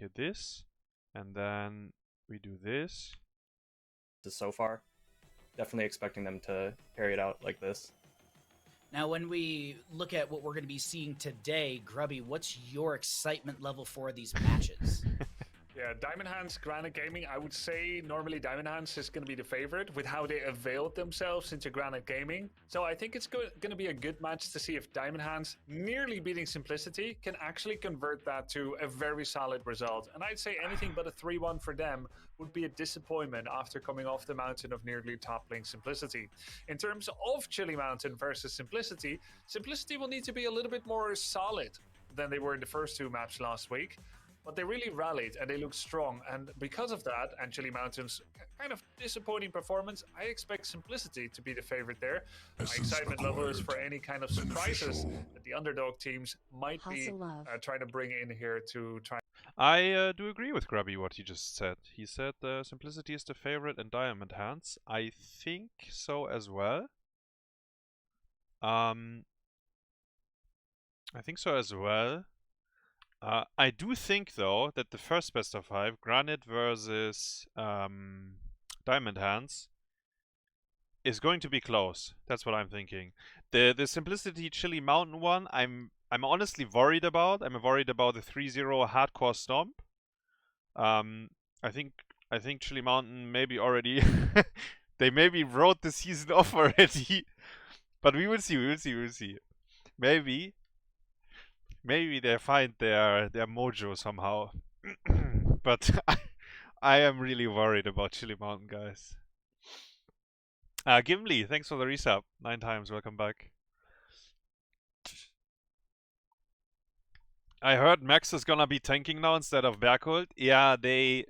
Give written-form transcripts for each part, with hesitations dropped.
here this, and then we do this. So far, definitely expecting them to carry it out like this. Now, when we look at what we're going to be seeing today, Grubby, what's your excitement level for these matches? Yeah, Diamondhands, Granitgaming, I would say normally Diamondhands is going to be the favorite with how they availed themselves into Granitgaming. So I think it's going to be a good match to see if Diamondhands, nearly beating Simplicity, can actually convert that to a very solid result. And I'd say anything but a 3-1 for them would be a disappointment after coming off the mountain of nearly toppling Simplicity. In terms of Chili Mountain versus Simplicity, Simplicity will need to be a little bit more solid than they were in the first two maps last week. But they really rallied and they look strong. And because of that, and Chili Mountain's kind of disappointing performance, I expect Simplicity to be the favorite there. My excitement level is for any kind of surprises that the underdog teams might be trying to bring in here to try. I do agree with Grubby what he just said. He said Simplicity is the favorite and Diamondhands. I think so as well. I think so as well. I do think, though, that the first best of 5, Granite versus Diamondhands, is going to be close. That's what I'm thinking. The Simplicity Chili Mountain one, I'm honestly worried about. I'm worried about the 3-0 hardcore stomp. I think Chili Mountain maybe already they maybe wrote the season off already. But we will see. We will see. Maybe they find their mojo somehow. But I am really worried about Chili Mountain, guys. Gimli, thanks for the resub. 9 times, welcome back. I heard Max is gonna be tanking now instead of Bergholt. Yeah, they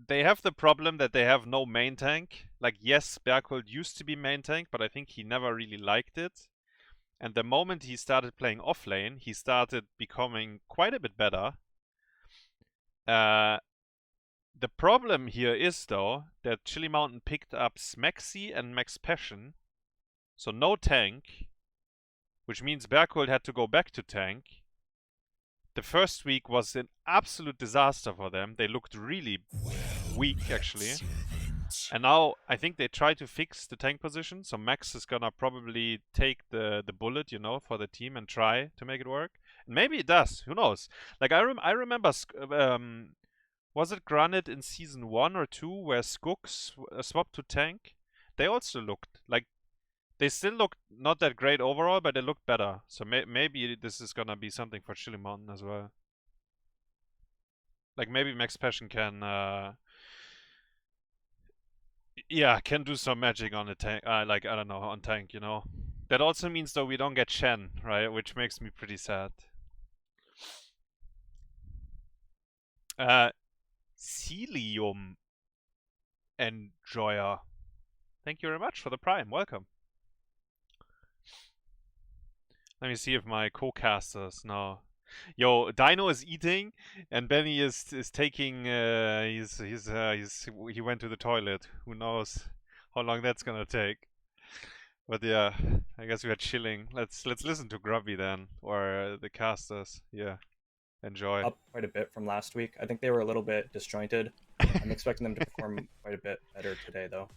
have the problem that they have no main tank. Like, yes, Bergholt used to be main tank, but I think he never really liked it. And the moment he started playing off lane, he started becoming quite a bit better. The problem here is, though, that Chili Mountain picked up Smexy and Max Passion. So no tank, which means Bergholt had to go back to tank. The first week was an absolute disaster for them. They looked really weak, actually. And now I think they try to fix the tank position. So Max is gonna probably take the bullet, you know, for the team and try to make it work. And maybe it does. Who knows? Like I remember, was it Granite in season 1 or 2 where Skogh swapped to tank? They also looked like they still looked not that great overall, but they looked better. So maybe this is gonna be something for Chili Mountain as well. Like maybe Max Passion can. Yeah, can do some magic on the tank, like, I don't know, on tank, you know. That also means, though, we don't get Shen, right? Which makes me pretty sad. Celium Enjoyer. Thank you very much for the prime. Welcome. Let me see if my co-casters now. Yo, Dino is eating, and Benny is taking. He went to the toilet. Who knows how long that's gonna take? But yeah, I guess we are chilling. Let's listen to Grubby then, or the casters. Yeah, enjoy. Up quite a bit from last week. I think they were a little bit disjointed. I'm expecting them to perform quite a bit better today, though.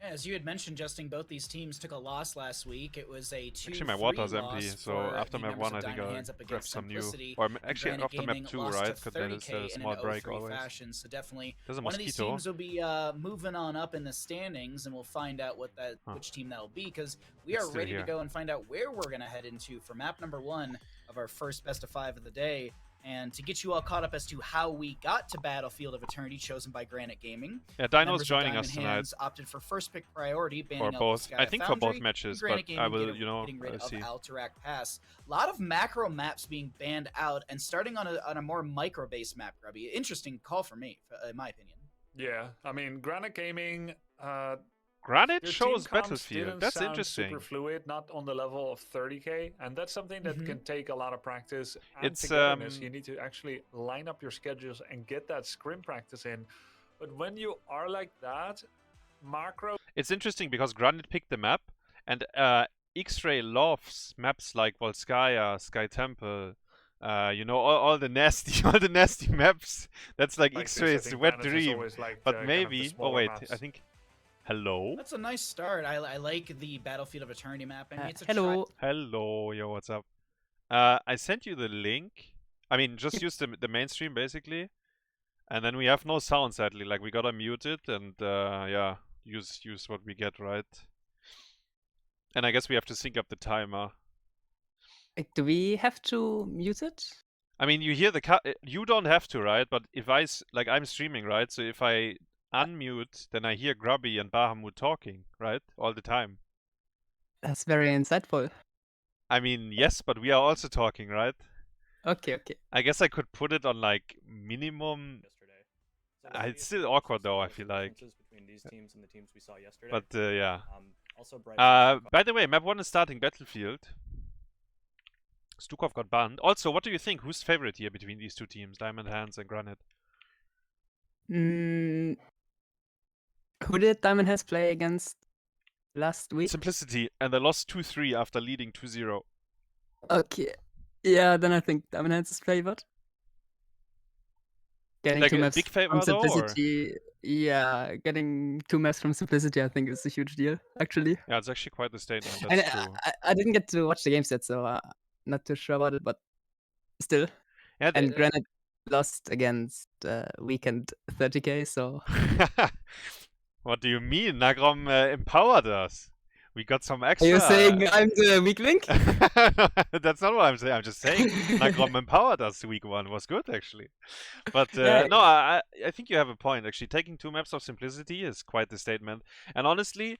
As you had mentioned, Justin, both these teams took a loss last week. It was a 2-3 Actually, my water's empty, loss so for after the map 1, I members of think I'll Diamondhands up grab against some new. Simplicity. Or actually, after map Granitgaming 2, lost right? to Because there is 30K a in small an break 0-3 always. fashion. So definitely, There's a one of these mosquito. teams will be moving on up in the standings, and we'll find out which team that'll be, because we It's are still ready here. to go and find out where we're going to head into for map number 1 of our first best of 5 of the day. And to get you all caught up as to how we got to Battlefield of Eternity, chosen by Granitgaming. Yeah, Dino's Members of joining us tonight. Diamondhands opted for first pick priority, Or banning out the both. Sky I think for both Foundry, matches, and but I Granitgaming will, you know, getting rid of see. Alterac Pass. A lot of macro maps being banned out and starting on a more micro-based map, Grubby. Interesting call for me, in my opinion. Yeah, I mean, Granitgaming. Granite Their shows team comps Battlefield. didn't That's sound interesting. Super fluid, not on the level of 30k, and that's something that can take a lot of practice and It's, togetherness. You need to actually line up your schedules and get that scrim practice in. But when you are like that, macro. It's interesting because Granite picked the map, and XraYY loves maps like Volskaya, Sky Temple, You know, all the nasty all the nasty maps. That's like Like this, I X-Ray's think wet Granite has dream. always liked, But kind of the maybe. Oh smaller wait, maps. I think. Hello. That's a nice start. I like the Battlefield of Eternity map. I mean, it's a Hello. Hello, yo, what's up? I sent you the link. I mean, just use the mainstream basically, and then we have no sound sadly. Like we gotta mute it and yeah, use what we get, right? And I guess we have to sync up the timer. Do we have to mute it? I mean, you hear the you don't have to, right? But if like I'm streaming, right? So if I unmute, then I hear Grubby and Bahamut talking, right? All the time. That's very insightful. I mean, yes, but we are also talking, right? Okay, okay. I guess I could put it on like minimum. Yesterday. So the It's biggest still differences, awkward though, I there's feel some like. differences between these teams and the teams we saw yesterday. But yeah. Also, Brighton By the way, map 1 is starting Battlefield. Skogh got banned. Also, what do you think? Who's favorite here between these two teams, Diamondhands and Granite? Who did Diamondhands play against last week? Simplicity, and they lost 2-3 after leading 2-0. Okay. Yeah, then I think Diamondhands is favored. Getting Like 2 a maps big favor from though, or? Simplicity. Yeah, getting 2 maps from Simplicity I think is a huge deal, actually. Yeah, it's actually quite the statement, And that's true. I didn't get to watch the games yet, so not too sure about it, but still. Yeah, And Granite lost against Weekend 30k, so... What do you mean? Nagrom empowered us. We got some extra. Are you saying I'm the weak link? That's not what I'm saying. I'm just saying Nagrom empowered us week 1. Was good, actually. But Yeah. no, I think you have a point. Actually, taking 2 maps of Simplicity is quite the statement. And honestly,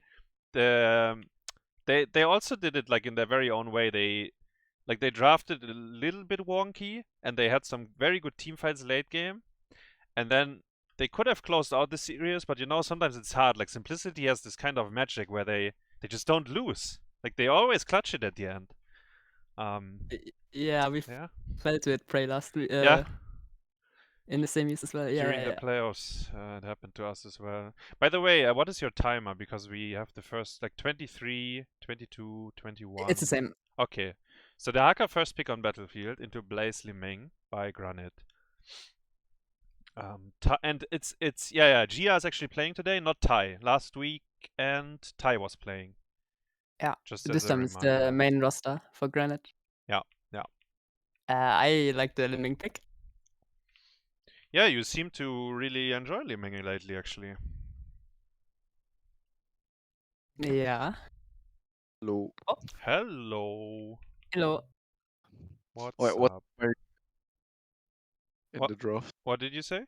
they also did it like in their very own way. They drafted a little bit wonky, and they had some very good team fights late game. And then they could have closed out the series, but you know, sometimes it's hard. Like Simplicity has this kind of magic where they just don't lose. Like they always clutch it at the end. Yeah, we fell to it Prey last week. Yeah. In the semis as well. Yeah, During the playoffs, it happened to us as well. By the way, what is your timer? Because we have the first like 23, 22, 21. It's the same. Okay. So the Haka first pick on Battlefield into Blaze Liming by Granite. And it's Gia is actually playing today, not Tai. Last week and Tai was playing. Yeah. Just this time it's the main roster for Granite. Yeah. I like the Liming pick. Yeah, you seem to really enjoy Liming lately, actually. Yeah. Hello. Oh. Hello. Hello. What up? are you in the draft? What did you say?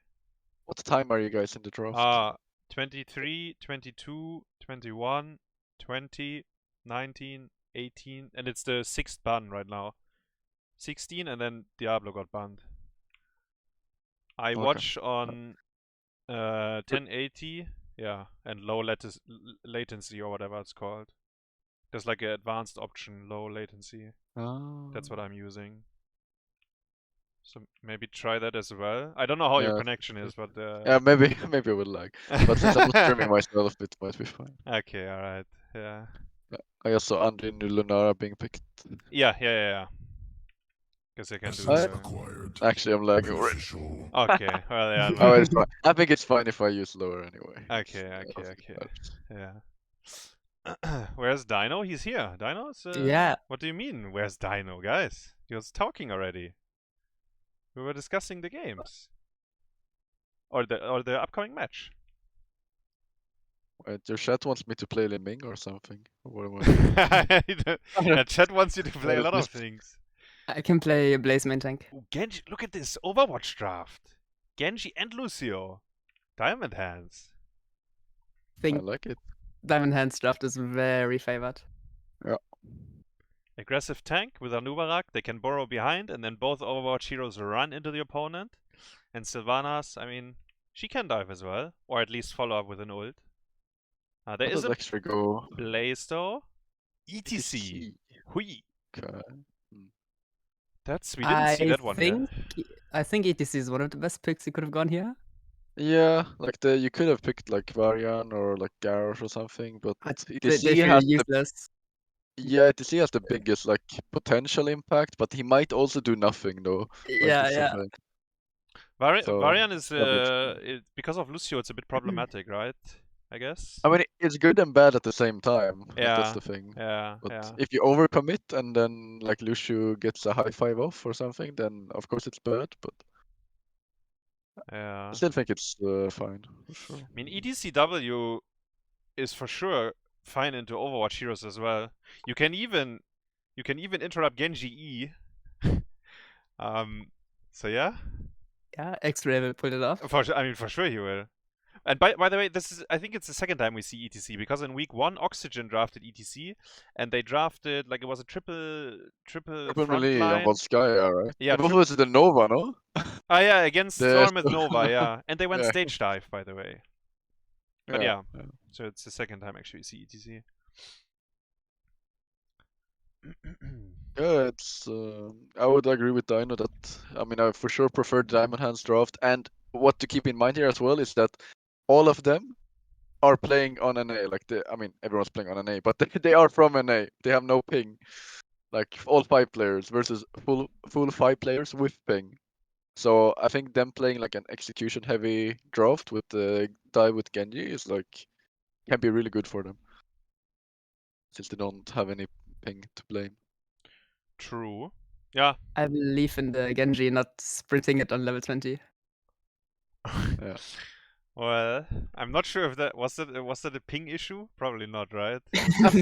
What time are you guys in the draft? 23, 22, 21, 20, 19, 18, and it's the 6th ban right now. 16, and then Diablo got banned. I watch on 1080, yeah, and low latency or whatever it's called. There's like an advanced option, low latency. That's what I'm using. So maybe try that as well. I don't know how your connection is, but yeah, maybe I would like. But since I'm not streaming myself, it might be fine. Okay, alright, yeah. I also Andy Lunara being picked. Yeah. Guess I can do that. Actually, I'm lagging already. Okay, well, yeah. Oh, it's fine. I think it's fine if I use lower anyway. Okay. Yeah. Where's Dynouh? He's here. Dynouh's yeah. What do you mean? Where's Dynouh, guys? He was talking already. We were discussing the games. Or the upcoming match. Wait, your chat wants me to play Liming or something. What am Yeah, chat wants you to play a lot of things. I can play Blaze main tank. Ooh, Genji, look at this Overwatch draft. Genji and Lucio. Diamondhands. I like it. Diamondhands draft is very favored. Yeah. Aggressive tank with Anubarak. They can burrow behind, and then both Overwatch heroes run into the opponent. And Sylvanas, I mean, she can dive as well, or at least follow up with an ult. There is a Blaze though. ETC. Hui. Okay. We didn't see that one yet. I think ETC is one of the best picks you could have gone here. Yeah, like you could have picked like Varian or like Garrosh or something, but they feel useless. Yeah, ETC has the biggest like potential impact, but he might also do nothing though. Like, Yeah, it's the yeah. thing. Vari So, Varian is that'll be interesting. because of Lucio, it's a bit problematic, right? I guess. I mean, it's good and bad at the same time. Like, that's Yeah, the thing. yeah, But yeah, if you overcommit and then like Lucio gets a high five off or something, then of course it's bad. But yeah. I still think it's fine for sure. I mean, EDCW is for sure fine into Overwatch heroes as well. You can even interrupt Genji E. So yeah, Yeah, XraYY will pull it off. I mean, for sure he will. And by the way, I think it's the second time we see ETC, because in week 1 Oxygen drafted ETC, and they drafted like it was a triple Triple front melee on line. Volskaya, right? Yeah, What was it, the Nova, no? yeah, against The Storm with Nova, yeah, and they went Yeah. stage dive, by the way. But yeah, yeah. so it's the second time actually we see ETC. Yeah, it's. I would agree with Dino that. I mean, I for sure prefer Diamondhands draft. And what to keep in mind here as well is that all of them are playing on NA. Like I mean, everyone's playing on NA, but they are from NA. They have no ping. Like all 5 players versus full 5 players with ping. So I think them playing like an execution heavy draft with the dive with Genji is like can be really good for them, since they don't have any ping to blame. True. Yeah. I believe in the Genji not sprinting it on level 20. Yeah. Well, I'm not sure if that was that a ping issue. Probably not, right? It's,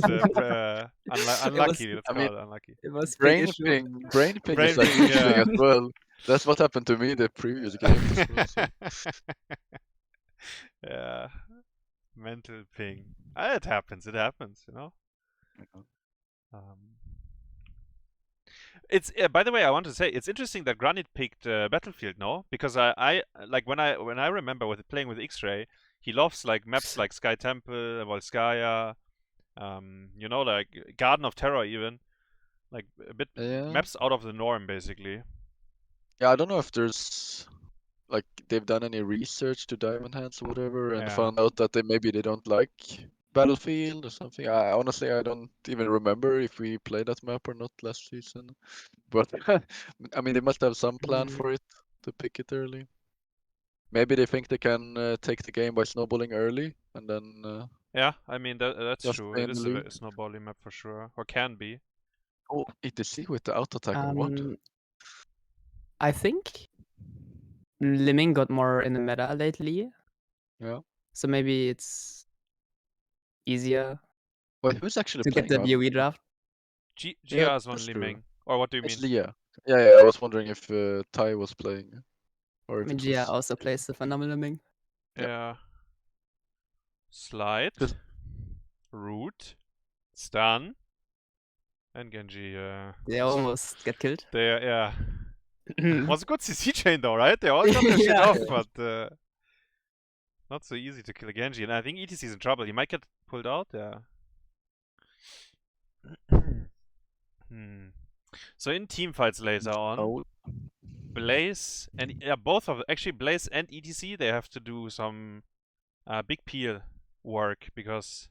unlucky. Let's I call mean, it unlucky. It was big Brain issue. ping, brain ping Brain is like ping, huge thing yeah. as well. That's what happened to me the previous game as well. So. Yeah. Mental ping. It happens. It happens. You know. It's by the way, I want to say it's interesting that Granit picked Battlefield, no? Because I like when I remember with playing with XraYY, he loves like maps like Sky Temple, Volskaya, you know, like Garden of Terror even, like a bit maps out of the norm basically. Yeah, I don't know if there's like they've done any research to Diamondhands or whatever, and Yeah. found out that maybe they don't like Battlefield or something. I honestly I don't even remember if we played that map or not last season. But I mean, they must have some plan for it to pick it early. Maybe they think they can take the game by snowballing early, and then. Yeah, I mean that's just true. stay It in the is lead. a snowballing map for sure, or can be. Oh, ETC with the auto attack on what? I think Limming got more in the meta lately. Yeah. So maybe it's easier Wait, who's actually to get playing? the BOE draft. Gia is on that's true. Liming. Or what do you It's mean? Leah. Yeah, I was wondering if Tai was playing. Or I if mean, it Gia was... also plays the phenomenal Limming. Yeah. Slide. Just- Root. Stun. And Genji, They almost get killed. yeah. Was a good CC chain though, right? They all got their shit Yeah. off, but not so easy to kill a Genji. And I think ETC is in trouble. He might get pulled out, yeah. So in team fights later on, Oh, Blaze and both of actually Blaze and ETC, they have to do some big peel work, because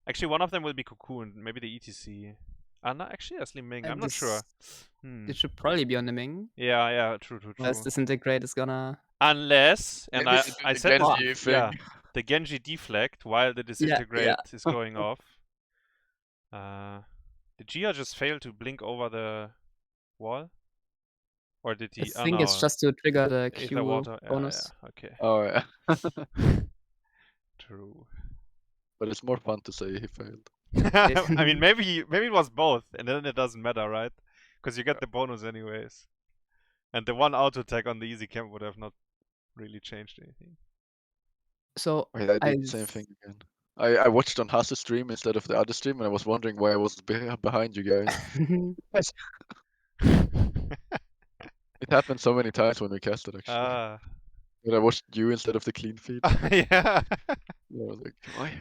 actually one of them will be Cocoon, maybe the ETC. No, actually Asli Ming, I'm not sure. It should probably be on the Ming. Yeah, true. Unless Disintegrate is gonna... Unless, and maybe I the said this, Genji thing. the Genji deflect while the Disintegrate is going off. Did Gia just fail to blink over the wall? Or did he? I think it's just to trigger the Q water. bonus. Yeah, okay. Oh, yeah. True. But it's more fun to say he failed. I mean, maybe it was both, and then it doesn't matter, right? Because you get the bonus anyways. And the one auto attack on the easy camp would have not really changed anything. So Wait, I did the same thing again. I watched on Hase's stream instead of the other stream, and I was wondering why I was behind you guys. It happened so many times when we casted, actually. But I watched you instead of the clean feed. Yeah. I was like, why?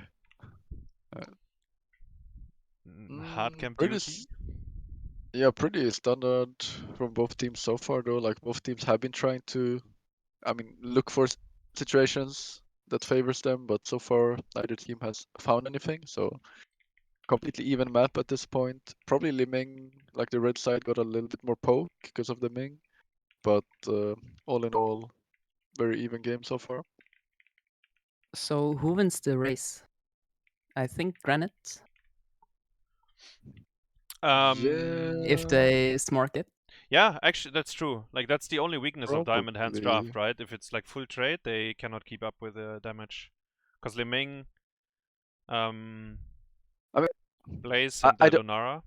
Hard camp pretty duty. Yeah, pretty standard from both teams so far, though. Like, both teams have been trying to, I mean, look for situations that favors them, but so far neither team has found anything. So completely even map at this point. Probably Liming, like the red side, got a little bit more poke because of the Ming. But all in all, very even game so far. So who wins the race? I think Granite, if Yeah, they smart it. Yeah, actually, that's true. Like, that's the only weakness of Diamondhands probably. draft, right? If it's like full trade, they cannot keep up with the damage. Because Liming, I mean, Blaze, I, and I the don't. Lunara.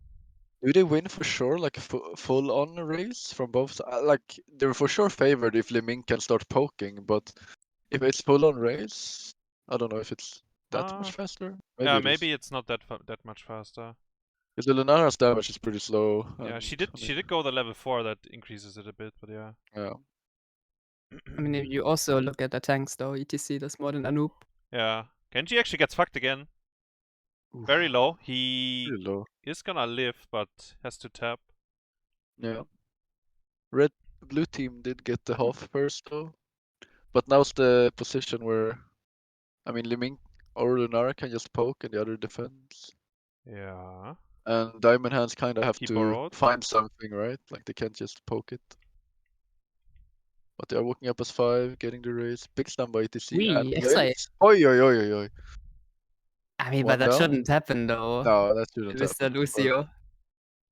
Do they win for sure, like a full-on race from both sides? Like they're for sure favored if Liming can start poking, but if it's full-on race, I don't know if it's that much faster. Maybe Yeah, it is. maybe it's not that much faster. Because the Lunara's damage is pretty slow. Yeah, And, she did go the level 4, that increases it a bit, but yeah. Yeah. I mean, if you also look at the tanks, though, ETC does more than Anoop. Yeah. Genji actually gets fucked again. Very low. He Pretty low. is gonna live, but has to tap. Yeah. Blue team did get the half first though. But now's the position where, I mean, Liming or Lunara can just poke and the other defends. Yeah. And Diamondhands kind of have He to borrowed. find something, right? Like they can't just poke it. But they are walking up as 5, getting the race. Big stun by ETC and XraYY. Blaze. Oi, oi, oi, oi, oi. I mean, One but that down? shouldn't happen, though. No, that shouldn't Mr. happen. Lucio.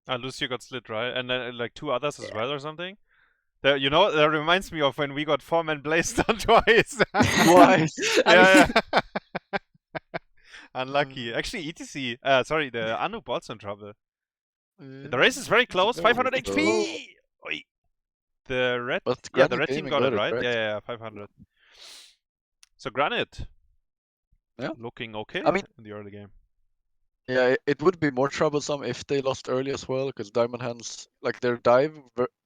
Lucio got slit, right? And then like 2 others as well or something. That, you know, that reminds me of when we got 4-man Blaze done twice. Twice. Yeah. Unlucky. Actually, ETC. Sorry, the Anoop also in trouble. The race is very close. 500 HP. Oi. The red. But Yeah, the red team Granitgaming got it, got it, right? right? Yeah, 500. So Granite. Yeah. Looking okay I mean, in the early game. yeah, it would be more troublesome if they lost early as well, because Diamondhands, like their dive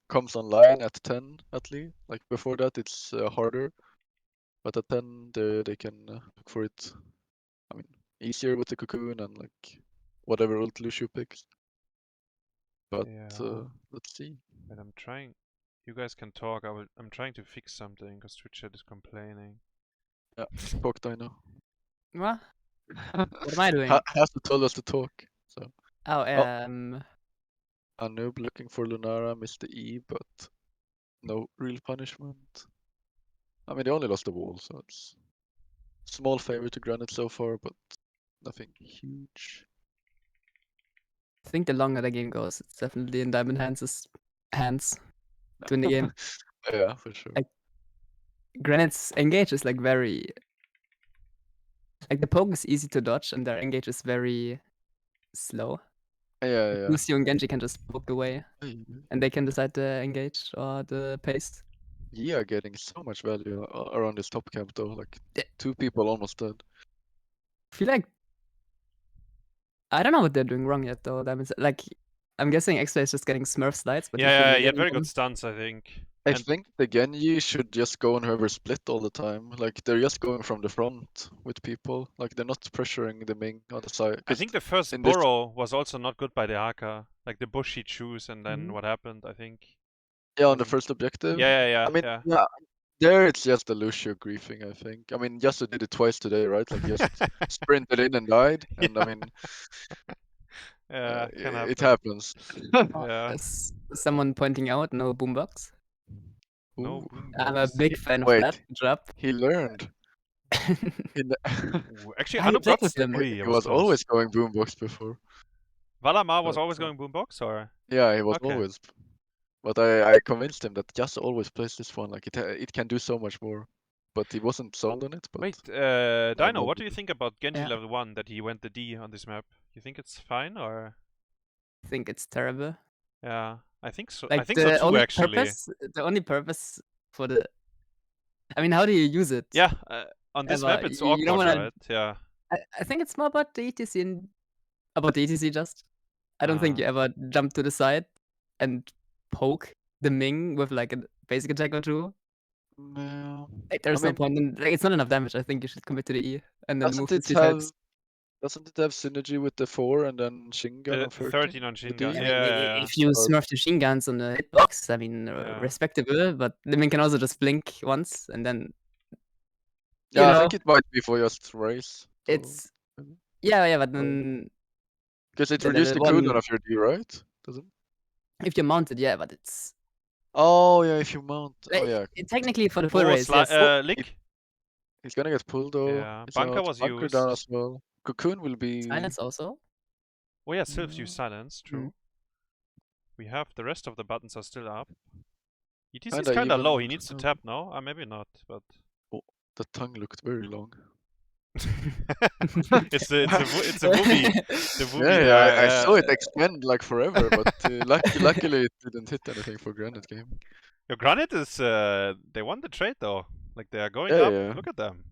comes online at 10 at least. Like before that, it's harder. But at 10, they can look for it. I mean, easier with the cocoon and like whatever ult Lucio picks. But Yeah. let's see. But I'm trying. You guys can talk. I'm trying to fix something because Twitch chat is complaining. Yeah, talk Dino. What? What am I doing? Has told us to talk. So Oh, Anub looking for Lunara, missed the E, but no real punishment. I mean, they only lost the wall, so it's small favor to Granite so far, but nothing huge. I think the longer the game goes, it's definitely in Diamondhands' hands to win the game. Yeah, for sure. Like, Granite's engage is like very... Like the poke is easy to dodge and their engage is very slow. Yeah. Lucio and Genji can just poke away and they can decide the engage or the pace. Yeah, getting so much value around this top camp though. Like 2 people almost dead. I feel like... I don't know what they're doing wrong yet though. Like, I'm guessing XraYY is just getting Smurf slides, but Yeah, he had very good stunts, I think. I think the Genji should just go on whoever split all the time. Like they're just going from the front with people. Like they're not pressuring the Ming on the side. I think the first burrow was also not good by the Haka. Like the bush he chose and then what happened, I think. Yeah, on the first objective. Yeah. I mean, yeah. There it's just the Lucio griefing, I think. I mean, Yasuo did it twice today, right? Like just sprinted in and died. And I mean, yeah, it happens. Yeah. Someone pointing out no boombox. No Ooh. boombox. I'm a big fan of Wait, that. Drop. he learned. Actually, I Anoop played got with him. Ui, He it was close. always going boombox before. Valamar was always going boombox, or? Yeah, he was Okay. always. But I convinced him that Yasuo always plays this one. Like it can do so much more. But he wasn't sold on it. But Wait, Dynouh, know. what do you think about Genji Yeah. level 1 that he went the D on this map? You think it's fine or? I think it's terrible. Yeah, I think so. Like I think so too, actually. The only purpose for the... I mean, how do you use it? Yeah, on this map it's You don't awkward, wanna... right? Yeah. I think it's more about the ETC and about the ETC just. I don't think you ever jump to the side and poke the Ming with like a basic attack or 2. No. Like, there's no point in... Like, it's not enough damage. I think you should commit to the E and then move to C types. Doesn't it have synergy with the 4 and then Shingun on 13 on Shingun. D? Yeah. If you smurf the Shin Guns on the hitbox, I mean, Yeah. respectable, but the Ming can also just blink once and then... Yeah, I think it might be for just race. It's... Yeah, but then... Because it The reduced the little cooldown one- of your D, right? Does it? If you mount it, yeah, but it's Oh yeah, if you mount. Oh like, yeah, technically for the full Oh, race, yes. Lick? he's gonna get pulled though. Yeah, He's bunker out. was Bunker down used. as well. Cocoon will be. Silence also. Oh yeah, Sylphs use silence, Mm. true. We have the rest of the buttons are still up. ETC is Kinda kinda low, even he needs to now. tap now. Maybe not, but... The tongue looked very long. it's a movie. The movie, Yeah, I saw it expand like forever, but luckily it didn't hit anything for Granitgaming. Your Granite is, they won the trade though. Like they are going Yeah, up, yeah. look at them.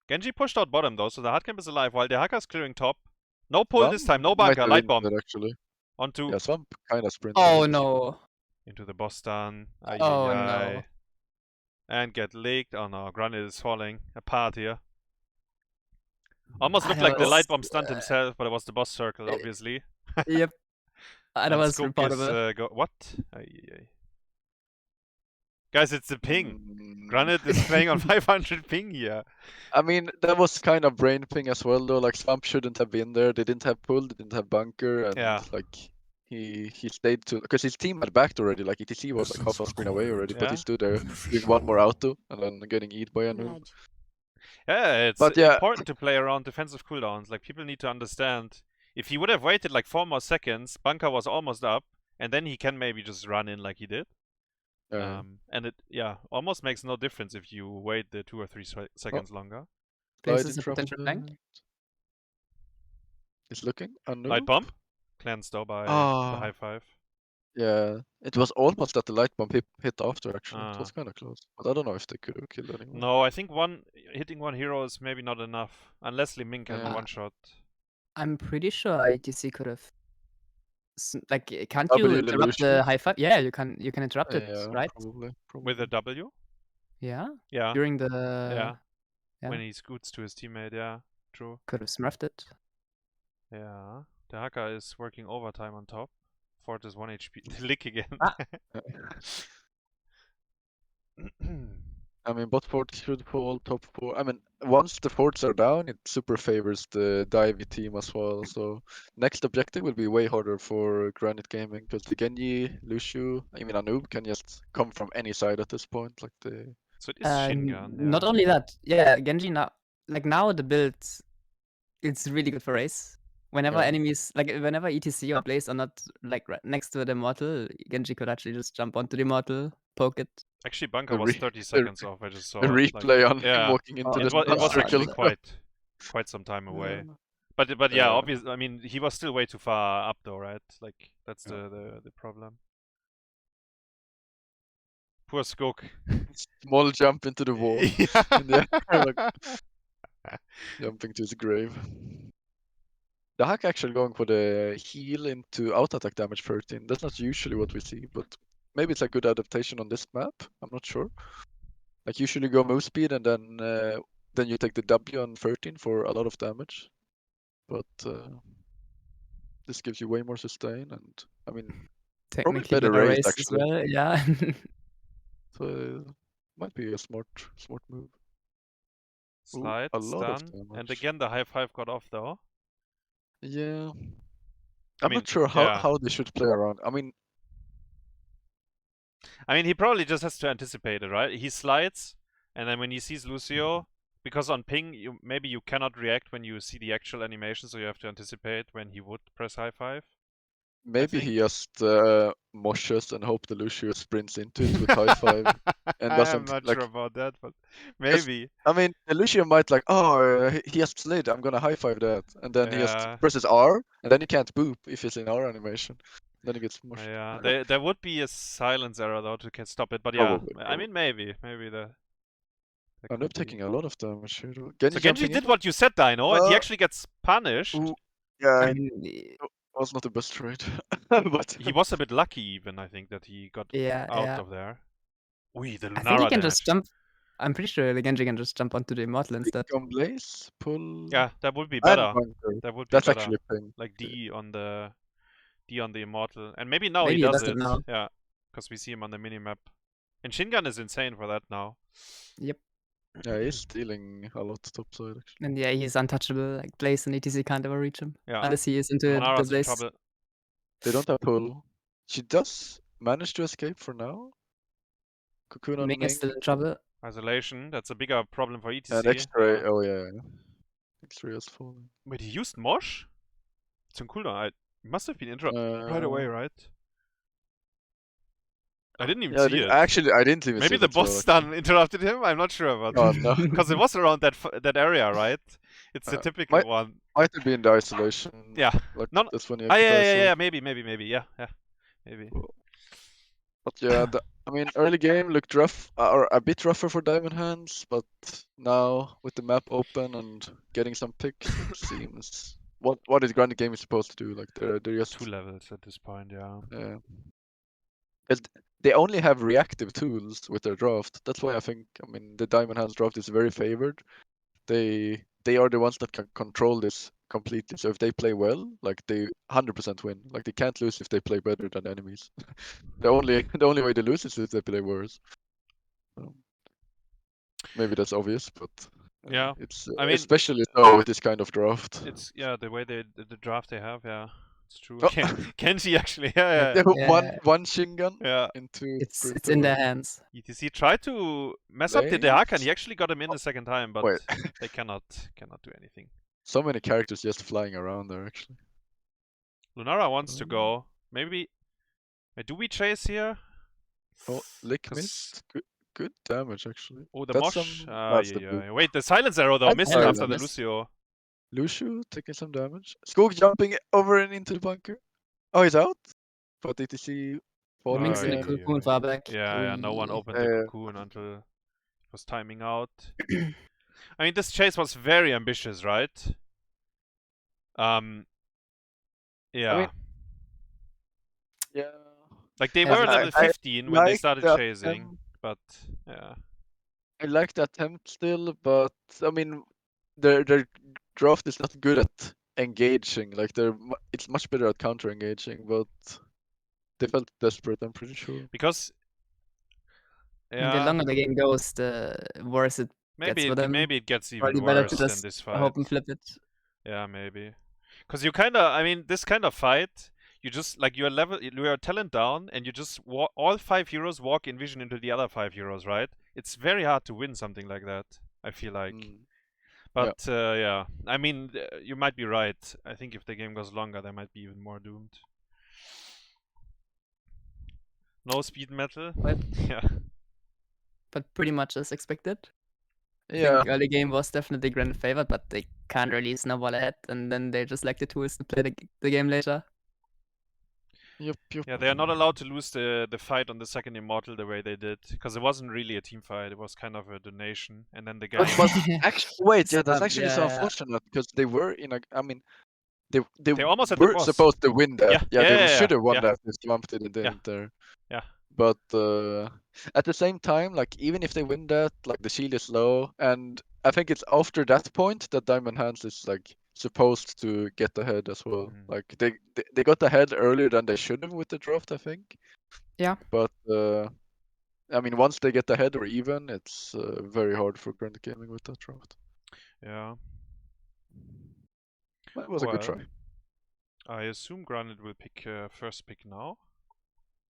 Genji pushed out bottom though, so the hardcamp is alive while the Hakka's clearing top. No pull this time, no Might bunker, have light ended bomb. it, actually. Onto Yeah, Swamp kinda sprinted. Oh in. no. into the boss stun. Ay, Oh, ay, no. ay. And get leaked. Oh no, Granite is falling apart here. Almost looked That like the was, light bomb stunned himself, but it was the boss circle, obviously. Yep. That And was Skogh reportable. is, what? Ay, ay, ay. Guys, it's the ping. Mm, Granite is playing on 500 ping here. I mean, that was kind of brain ping as well, though. Like Swamp shouldn't have been there. They didn't have pull, they didn't have bunker, and Yeah. like he stayed to because his team had backed already. Like ETC was like half a screen away already, but he Yeah. stood there with one more auto and then getting eat by a noob. Yeah, it's But yeah. important to play around defensive cooldowns. Like, people need to understand. If he would have waited like 4 more seconds, bunker was almost up, and then he can maybe just run in like he did. And it, almost makes no difference if you wait the 2 or 3 seconds longer. Places a Interrupt potential flank. He's looking. A noob? Light bomb? Cleansed though by the Ah. high five. Yeah, it was almost that the light bomb hit after, actually. It Ah. was kind of close. But I don't know if they could have killed anyone. No, I think hitting one hero is maybe not enough. Unless Li Ming can Yeah. one shot. I'm pretty sure ITC could have. Like, can't W you interrupt the Lelouch? high five? Yeah, you can interrupt it, Yeah, right? probably. With a W? Yeah. Yeah. During the Yeah. yeah. When he scoots to his teammate, yeah. True. Could have smurfed it. Yeah. The Hakka is working overtime on top. Fort is 1 HP. Lick again. Ah. I mean, bot fort should fall, top 4. I mean, once the forts are down, it super favors the Divey team as well. So next objective will be way harder for Granitgaming because the Genji, Lucio, I mean, a noob can just come from any side at this point. Like the So it is Shingun. Not Yeah. only that, yeah, Genji now, like now the build, it's really good for race. Whenever Yeah. enemies, like whenever ETC or Blaze are not like right next to the mortal, Genji could actually just jump onto the mortal, poke it. Actually, bunker The was re- 30 the- seconds off. I just saw the it, replay on him yeah. walking into Oh, the It was circle. actually quite some time away. But yeah, Yeah. obviously, I mean, he was still way too far up though, right? Like that's the problem. Poor Skogh. Small jump into the wall. Yeah. Like, jumping to his grave. The hack actually going for the heal into out attack damage 13. That's not usually what we see, but maybe it's a good adaptation on this map. I'm not sure. Like usually go move speed and then you take the W on 13 for a lot of damage. But this gives you way more sustain, and I mean, probably Technically better better race race as actually. well, yeah. So might be a smart move. Slide, a lot of stun, and damage. again the high five got off though. Yeah. I I'm mean, not sure yeah. how they should play around. I mean, he probably just has to anticipate it, right? He slides, and then when he sees Lucio, because on ping, maybe you cannot react when you see the actual animation, so you have to anticipate when he would press high five. maybe he just moshes and hope the Lucio sprints into it with high five and I'm doesn't not like. sure about that, but maybe. I mean, the Lucio might like, he has slid, I'm gonna high five that, and then he Yeah. just presses R, and then he can't boop if it's in R animation. Then he gets mushed. Yeah, there would be a silence error though to stop it, but yeah, Probably, I mean maybe the. I'm not taking a lot of damage here. Though. So Genji did what you said, Dynouh, and he actually gets punished. Yeah, I it mean, was not the best trade, but He was a bit lucky even, I think, that he got yeah, out yeah. of there. Ui, the I think Lunara he can damage. just jump. I'm pretty sure the Genji can just jump onto the immortal instead. Become Blaze, pull. Yeah, that would be and better. bunker. That would be That's better. actually a thing. Like D on the immortal, and maybe now Maybe he he does does it it. now. Yeah, because we see him on the minimap. And Shingun is insane for that now. Yep. Yeah, he's stealing a lot topside actually. And yeah, he's untouchable. Like Blaze and ETC can't ever reach him Yeah. unless he is into the Lunara's in Blaze. trouble. They don't have pull. She does manage to escape for now. Cocoon on Ming Ming. is still in trouble. Isolation. That's a bigger problem for ETC. And X-ray. Yeah. Oh yeah. X-ray has fallen. Wait, he used Mosh? It's on cooldown. He must have been interrupted right away, right? I didn't even see it. Actually, I didn't even see Maybe it the as well, boss stun interrupted him. I'm not sure, but Oh no. because it was around that area, right? It's the typical one. Might have been the isolation. Yeah. Like No, that's when you Ah, have to yeah, isolate. yeah, maybe, yeah, maybe. But yeah, I mean, early game looked rough, or a bit rougher for Diamondhands, but now with the map open and getting some picks, it seems what is Granitgaming supposed to do? Like they're just 2 levels at this point, yeah. They only have reactive tools with their draft. That's why I think, I mean, the Diamondhands draft is very favored. They are the ones that can control this completely. So if they play well, like they 100% win. Like they can't lose if they play better than enemies. the only way they lose is if they play worse. Maybe that's obvious, but Yeah, it's I mean, especially so with this kind of draft. It's the way the draft they have, yeah. It's true. Oh. Kenji actually, yeah. One Shingun Yeah. into It's in their hands. ETC tried to mess up the Dehaka and he actually got him in the second time, but Wait. they cannot do anything. So many characters just flying around there actually. Lunara wants to go. Maybe do we chase here? Oh, lick missed. Good damage actually. Oh, the That's Mosh. that's the Yeah. Wait, the silence arrow though missed silence after the missed. Lucio. Lucio taking some damage. Skogh jumping over and into the bunker. Oh, he's out. But ETC falling Ming's in the again. cocoon far back. Yeah, no one Ui. opened the cocoon until it was timing out. I mean, this chase was very ambitious, right? Yeah. I mean, yeah. Like they Yeah, were but level 15 when they started chasing, but yeah. I like the attempt still, but I mean, their draft is not good at engaging. Like it's much better at counter engaging, but they felt desperate. I'm pretty sure. Because yeah, the longer the game goes, the worse it gets for them. maybe it gets even Probably better worse to than just this fight. hope and flip it. Yeah, maybe. Because you kind of, I mean, this kind of fight, you just like you're talent down, and you just all 5 heroes walk in vision into the other 5 heroes, right? It's very hard to win something like that. I feel like. But yeah, I mean, you might be right. I think if the game goes longer, they might be even more doomed. No speed metal. But, yeah. But pretty much as expected. Yeah. I think early game was definitely Granite favored, but they can't really snowball ahead, and then they just lack the tools to play the game later. Yep. Yeah, they are not allowed to lose the fight on the second Immortal the way they did, because it wasn't really a team fight. It was kind of a donation, and then the guy. Actually, wait, yeah, that's actually so yeah. unfortunate because they were in a. I mean, they almost had the were boss. supposed to win that. They should have won yeah. that if Swamp didn't enter. Yeah. But at the same time, like even if they win that, like the shield is low, and I think it's after that point that Diamondhands is like supposed to get ahead as well. Like they got ahead earlier than they should have with the draft, I think. Yeah. But I mean, once they get ahead or even, it's very hard for Granitgaming with that draft. Yeah. But it was a good try. I assume Granite will pick first pick now.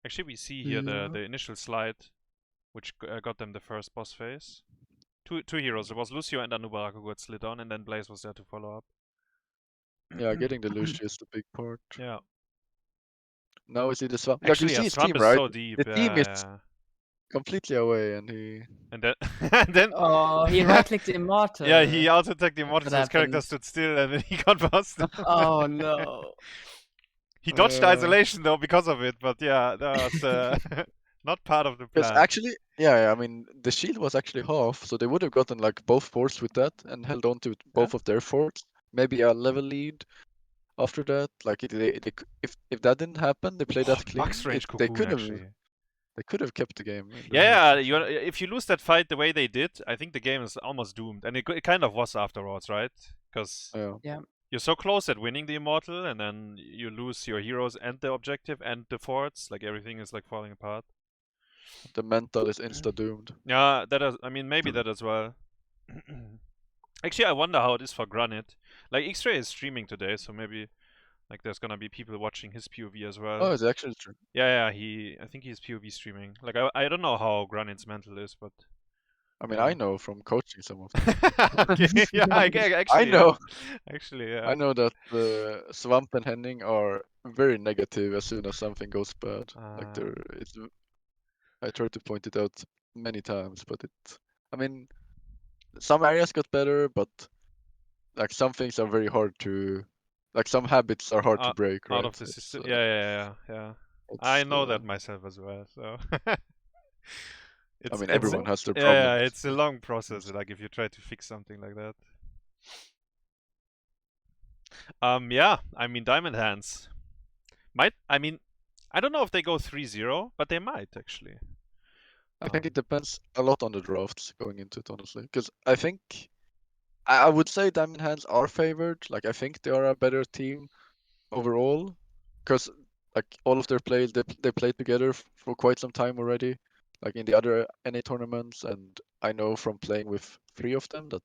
Actually, we see here the initial slide, which got them the first boss phase. Two heroes. It was Lucio and Anubaraku who got slid on, and then Blaze was there to follow up. Yeah, getting the Lucio is the big part. Yeah. Now we see the Swamp. Actually, you see his Swamp team, is right? so deep. The team is completely away, and he. And then. Oh, he right-clicked the Immortal. Yeah, he auto-attacked the Immortal, so his character happened. stood still, and then he got busted. Oh no. He dodged isolation though because of it, but yeah, that was not part of the plan. Because actually, yeah, I mean, the shield was actually half, so they would have gotten like both forts with that and held on to both of their forts. Maybe a level lead after that. Like if that didn't happen, they played that clean. Max range They cocoon, could have kept the game. Yeah, if you lose that fight the way they did, I think the game is almost doomed, and it kind of was afterwards, right? Because you're so close at winning the Immortal, and then you lose your heroes and the objective and the forts. Like everything is like falling apart. The mental is insta doomed. Yeah, that is. I mean, maybe that as well. Actually, I wonder how it is for Granit. Like XraYY is streaming today, so maybe like there's gonna be people watching his POV as well. Oh, it's actually true. Yeah, I think he's POV streaming. Like I don't know how Granit's mental is, but I mean, Yeah. I know from coaching some of them. okay, yeah, actually, I know. Actually, yeah. I know that Swamp and Henning are very negative as soon as something goes bad. Like I tried to point it out many times, but I mean, some areas got better, but like some things are very hard to, like some habits are hard to break, right? out of the system. Yeah. I know that myself as well. So I mean, everyone has their yeah, problems. it's a long process. Like if you try to fix something like that. Yeah, I mean Diamondhands might. I mean, I don't know if they go 3-0, but they might actually. I think it depends a lot on the drafts going into it, honestly. Because I think I would say Diamondhands are favored. Like I think they are a better team overall. Because like all of their plays, they played together for quite some time already. Like in the other NA tournaments, and I know from playing with 3 of them that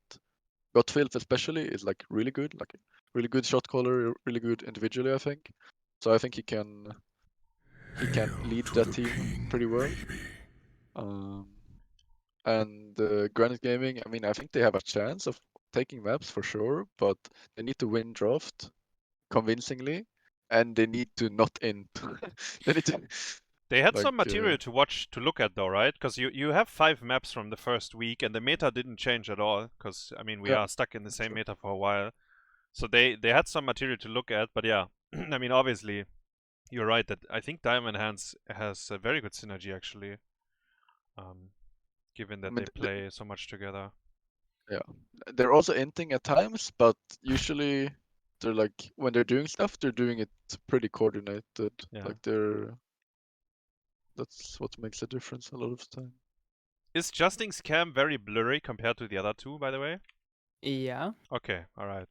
Gotfilth especially is like really good, like really good shot caller, really good individually, I think. So I think he can lead that team pretty well. And Granitgaming, I mean, I think they have a chance of taking maps for sure, but they need to win draft convincingly, and they need to not int. They need to. They had like, some material to look at though, right? Because you have 5 maps from the first week, and the meta didn't change at all. Because I mean, we Yeah, are stuck in the same true. meta for a while, so they had some material to look at. But yeah, I mean, obviously, you're right that I think Diamondhands has a very good synergy actually. Given that I mean, they play so much together. Yeah, they're also inting at times, but usually they're like when they're doing stuff, they're doing it pretty coordinated. Yeah. Like that's what makes a difference a lot of the time. Is Justin's cam very blurry compared to the other two, by the way? Yeah. Okay, alright.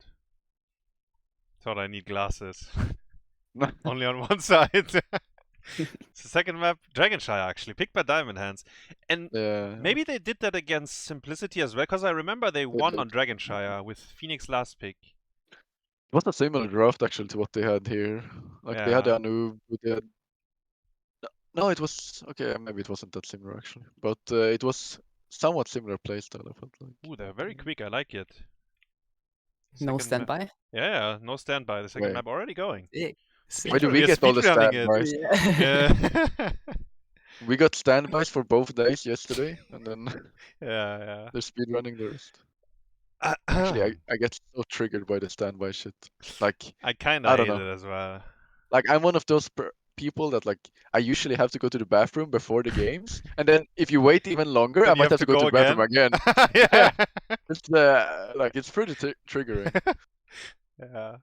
Thought I need glasses. Only on one side. It's the second map, Dragonshire actually, picked by Diamondhands. And Yeah, maybe they did that against Simplicity as well, because I remember they won did. on Dragonshire with Phoenix last pick. It was a similar draft actually to what they had here. Like they had Yeah. Anu, they had... No, it was okay. Maybe it wasn't that similar actually, but it was somewhat similar playstyle. I felt like. Ooh, they're very quick. I like it. No Second map- standby. Yeah, no standby. The second Wait. map already going. Sick. Why do we We're get all the speedrunning it. standbys? Yeah. Yeah. We got standbys for both days yesterday, and then yeah. they're speedrunning the rest. Actually, I get so triggered by the standby shit. Like I kind I of don't hate know. it as well. Like I'm one of those people that like I usually have to go to the bathroom before the games, and then if you wait even longer, Then I you might have to go to the bathroom again. yeah. It's like it's pretty triggering. Yeah.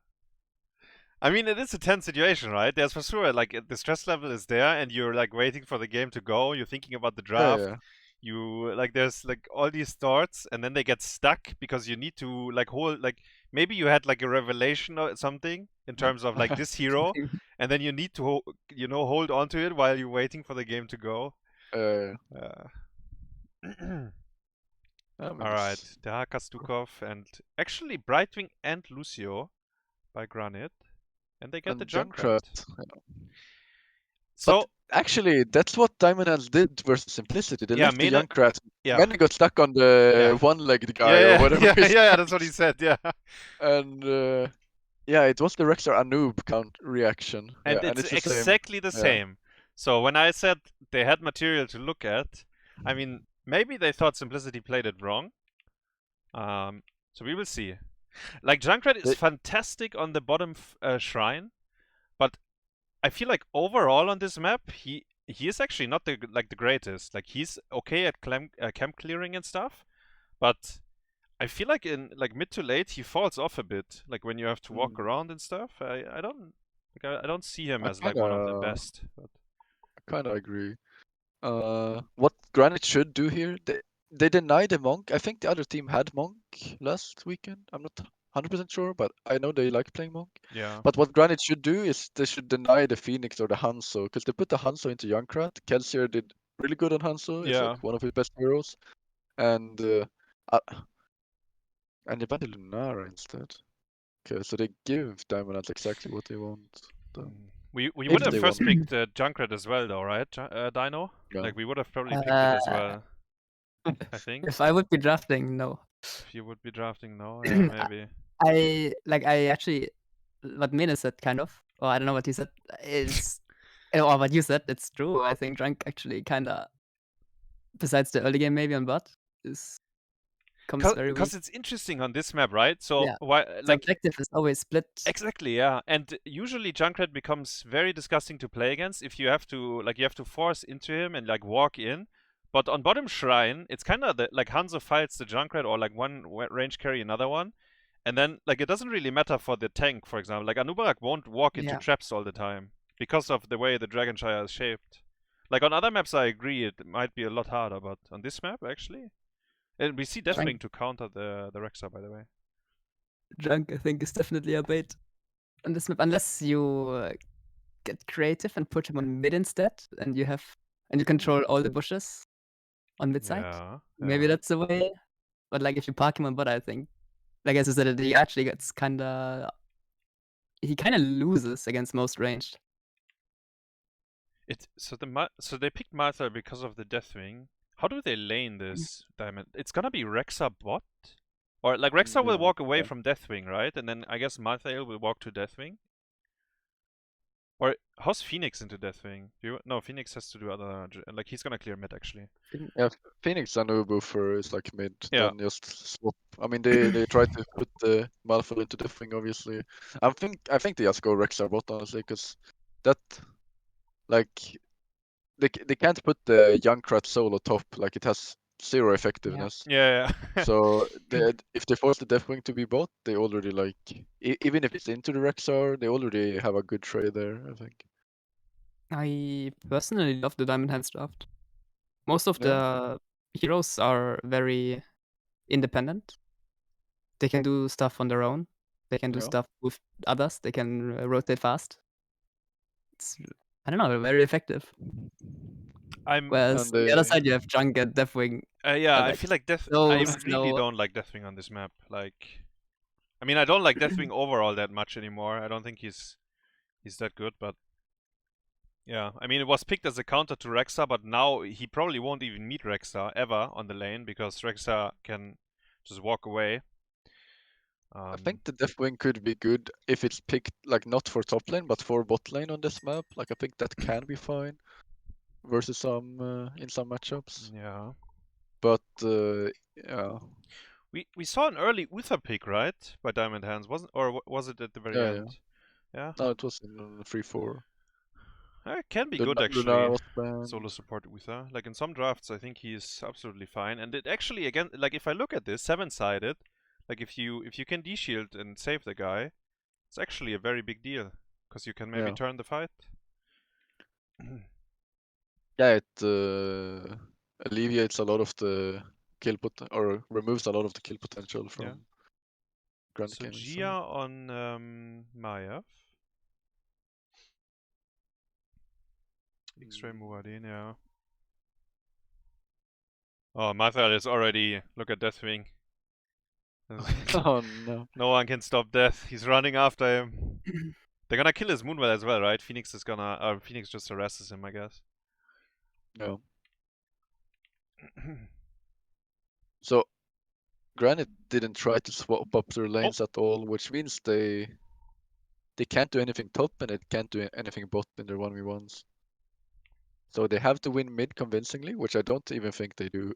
I mean, it is a tense situation, right? There's for sure like the stress level is there, and you're like waiting for the game to go. You're thinking about the draft. Yeah. You like there's like all these thoughts, and then they get stuck because you need to like hold like maybe you had like a revelation or something in terms of like this hero, and then you need to hold on to it while you're waiting for the game to go. All right, Dehaka, Stukov, and actually Brightwing and Lucio by Granit, and they get the Junkrat. So but actually, that's what Diamondhands did versus Simplicity. They left the Junkrat. Yeah. Then they got stuck on the one-legged guy or whatever. Yeah, that's what he said. Yeah. And yeah, it was the Rexar Anub count reaction. And yeah, it's exactly the same. So when I said they had material to look at, I mean, maybe they thought Simplicity played it wrong. So we will see. Like Junkrat is fantastic on the bottom shrine, but I feel like overall on this map, he is actually not the greatest. Like he's okay at camp clearing and stuff, but I feel like in like mid to late he falls off a bit. Like when you have to walk around and stuff. I don't see him as like one of the best. But... I kind of agree. What Granit should do here, they deny the Monk. I think the other team had Monk last weekend. I'm not 100% sure, but I know they like playing Monk. Yeah. But what Granit should do is they should deny the Phoenix or the Hanzo, because they put the Hanzo into Junkrat. Kelsier did really good on Hanzo. It's like one of his best heroes. And And they banned Lunara instead. Okay, so they give Diamondhands exactly what they want. Then. We If would have they first want. picked Junkrat as well, though, right, Dino? Yeah. Like we would have probably picked it as Uh, well. I think. If I would be drafting, no. If you would be drafting, no, yeah, maybe. I actually, what Mene said, kind of, or I don't know what he said, is, or what you said, it's true. I think Drunk actually kind of, besides the early game maybe on bot, comes very weak. Because it's interesting on this map, right? So Yeah. why, The like, objective is always split. exactly, yeah. And usually Junkrat becomes very disgusting to play against if you have to, like, you have to force into him and like walk in. But on bottom shrine, it's kind of like Hanzo fights the Junkrat, or like one range carry another one. And then, like, it doesn't really matter for the tank, for example. Like, Anubarak won't walk into Yeah. traps all the time because of the way the Dragonshire is shaped. Like, on other maps, I agree, it might be a lot harder, but on this map, actually. And we see Deathwing to counter the Rexa, by the way. Drunk, I think, is definitely a bait on this map, unless you get creative and put him on mid instead, and you control all the bushes on mid side. Yeah. Maybe that's the way. But like, if you park him on bot, I think, like as I said, he actually gets he kind of loses against most ranged. So they picked Martha because of the Deathwing. How do they lane this diamond? It's gonna be Rexa bot? Or like Rexa will walk away from Deathwing, right? And then I guess Marthael will walk to Deathwing. Or how's Phoenix into Deathwing? No, Phoenix has to do other, like he's gonna clear mid actually. Yeah, Phoenix and Ubufer is like mid. Yeah. Then just swap. I mean, they try to put the Malfoy into Deathwing, obviously. I think they just go Rexa bot, honestly, because that, like, they can't put the Junkrat solo top. Like, it has zero effectiveness. Yeah. So if they force the Deathwing to be bot, they already like even if it's into the Rexar, they already have a good trade there, I think. I personally love the Diamondhands draft. Most of the heroes are very independent. They can do stuff on their own. They can do stuff with others. They can rotate fast. It's, I don't know, very effective. Whereas on the other side, you have Junk and Deathwing. Yeah, I feel like I really don't like Deathwing on this map. Like, I mean, I don't like Deathwing overall that much anymore. I don't think he's that good, but yeah. I mean, it was picked as a counter to Rexa, but now he probably won't even meet Rexa ever on the lane because Rexa can just walk away. I think the Deathwing could be good if it's picked, like, not for top lane, but for bot lane on this map. Like, I think that can be fine versus some in some matchups. Yeah. But yeah. We saw an early Uther pick, right, by Diamondhands, was it at the very end? Yeah. No, it was in 3-4. It can be good actually. Solo support Uther. Like in some drafts, I think he's absolutely fine. And it actually, again, like if I look at this 7-sided, like if you can de-shield and save the guy, it's actually a very big deal because you can maybe turn the fight. Yeah, it alleviates a lot of the kill or removes a lot of the kill potential from Granitgaming. So Gia on Maiev. XraYY Muad'Din, yeah. Oh, Martha is already, look at Deathwing. Oh no. No one can stop Death. He's running after him. They're gonna kill his Moonwell as well, right? Phoenix just harasses him, I guess. No. So Granite didn't try to swap up their lanes at all, which means they can't do anything top and they can't do anything bot in their 1v1s. So they have to win mid convincingly, which I don't even think they do.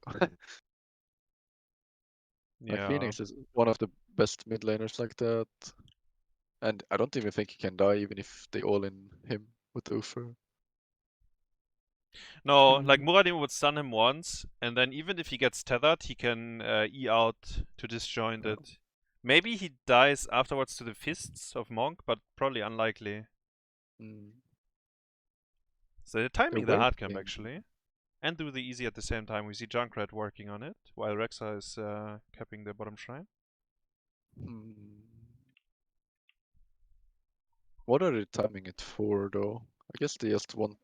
Like Phoenix is one of the best mid laners like that. And I don't even think he can die even if they all in him with Uther. No, like Muradin would stun him once, and then even if he gets tethered, he can E out to disjoint it. Maybe he dies afterwards to the fists of Monk, but probably unlikely. So they're timing the hard camp actually. And do the easy at the same time. We see Junkrat working on it, while Rexa is capping the bottom shrine. What are they timing it for though? I guess they just want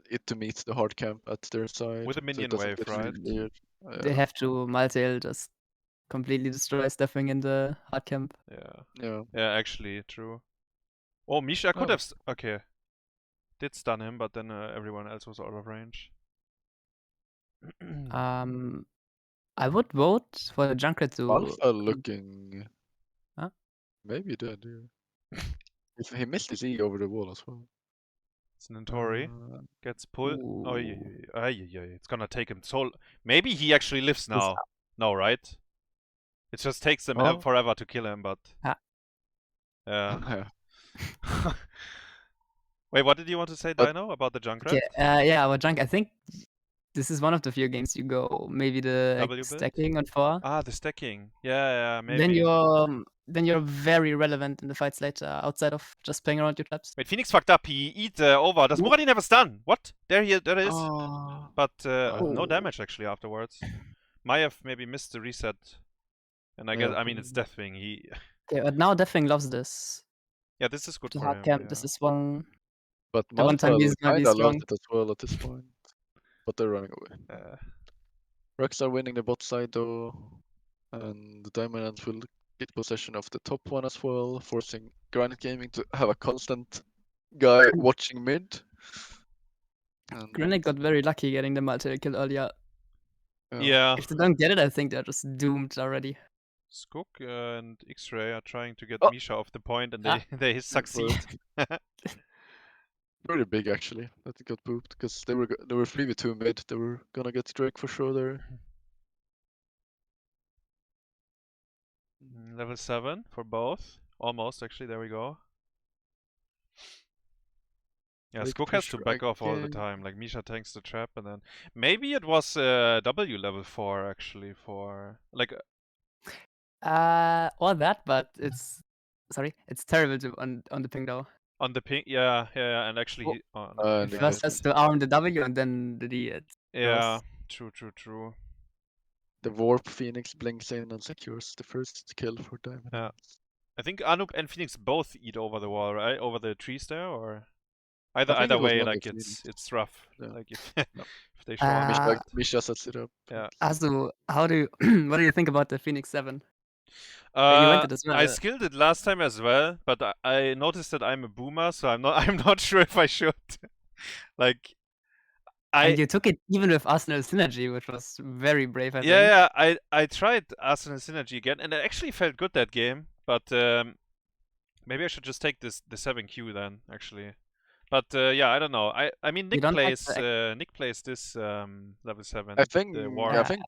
it to meet the hard camp at their side. With a minion wave, right? They have to multi just completely destroy Steffing in the hard camp. Yeah. Yeah. Yeah, actually, true. Oh, Misha could Oh. have... Okay. Did stun him, but then everyone else was out of range. I would vote for the Junkrat to. Alpha looking. Huh? Maybe dead. Yeah. He missed his E over the wall as well. It's Nintorii. Gets pulled. Oh, yeah, Ooh. yeah. It's gonna take him so... Maybe he actually lives now. No, right? It just takes them Oh. forever to kill him, but... Ah. Yeah. Wait, what did you want to say, But- Dino, about the Junkrat? Okay, yeah, about Junk, I think this is one of the few games you go maybe the W build? stacking on 4. Ah, the stacking. Yeah, maybe. Then you're very relevant in the fights later, outside of just playing around your traps. Wait, Phoenix fucked up. He eat over. Does Muradin have a stun? What? There it is. Oh. But no Oh. damage actually afterwards. Maiev maybe missed the reset. And I guess, Yeah, I mean, it's Deathwing. He... Okay, but now Deathwing loves this. Yeah, this is good To for hard him. camp, Yeah. this is one. But The one time Malphite he's gonna be kinda strong. lost it as well at this point. But they're running away. Rex are winning the bot side though. And the Diamondhands will get possession of the top one as well, forcing Granitgaming to have a constant guy watching mid. And Granite got very lucky getting the multi kill earlier. Yeah. If they don't get it, I think they're just doomed already. Skogh and XraYY are trying to get Oh. Misha off the point, and Ah. they succeed. pretty big actually that it got pooped because they were 3v2 mid. They were gonna get Drake for sure there. Level 7 for both. Almost, actually. There we go. Yeah, Big Skogh has push to for back off all the again. time. Like, Misha tanks the trap, and then... Maybe it was W level 4, actually, for... Like... Or that, but it's... Sorry, it's terrible to on the ping though. On the ping... Yeah, and actually... Oh. He, oh, And no, It the first good- has to arm the W and then the D. yeah, true. The warp Phoenix blinks in and secures the first kill for Diamond. Yeah. I think Anub and Phoenix both eat over the wall, right? Over the trees there, or... think Either it was way, one like, of it's rough. Yeah. Like, if, No. if they show up. Misha sets it up. Yeah. Also, how do you, what do you think about the Phoenix 7? You went it as well. I skilled it last time as well, but I noticed that I'm a boomer, so I'm not sure if I should. Like, And you took it even with Arsenal Synergy, which was very brave, I think. yeah, I tried Arsenal Synergy again, and it actually felt good that game. But maybe I should just take the 7Q then, actually. But yeah, I don't know. I mean, Nick plays this level 7. I think the warp. I think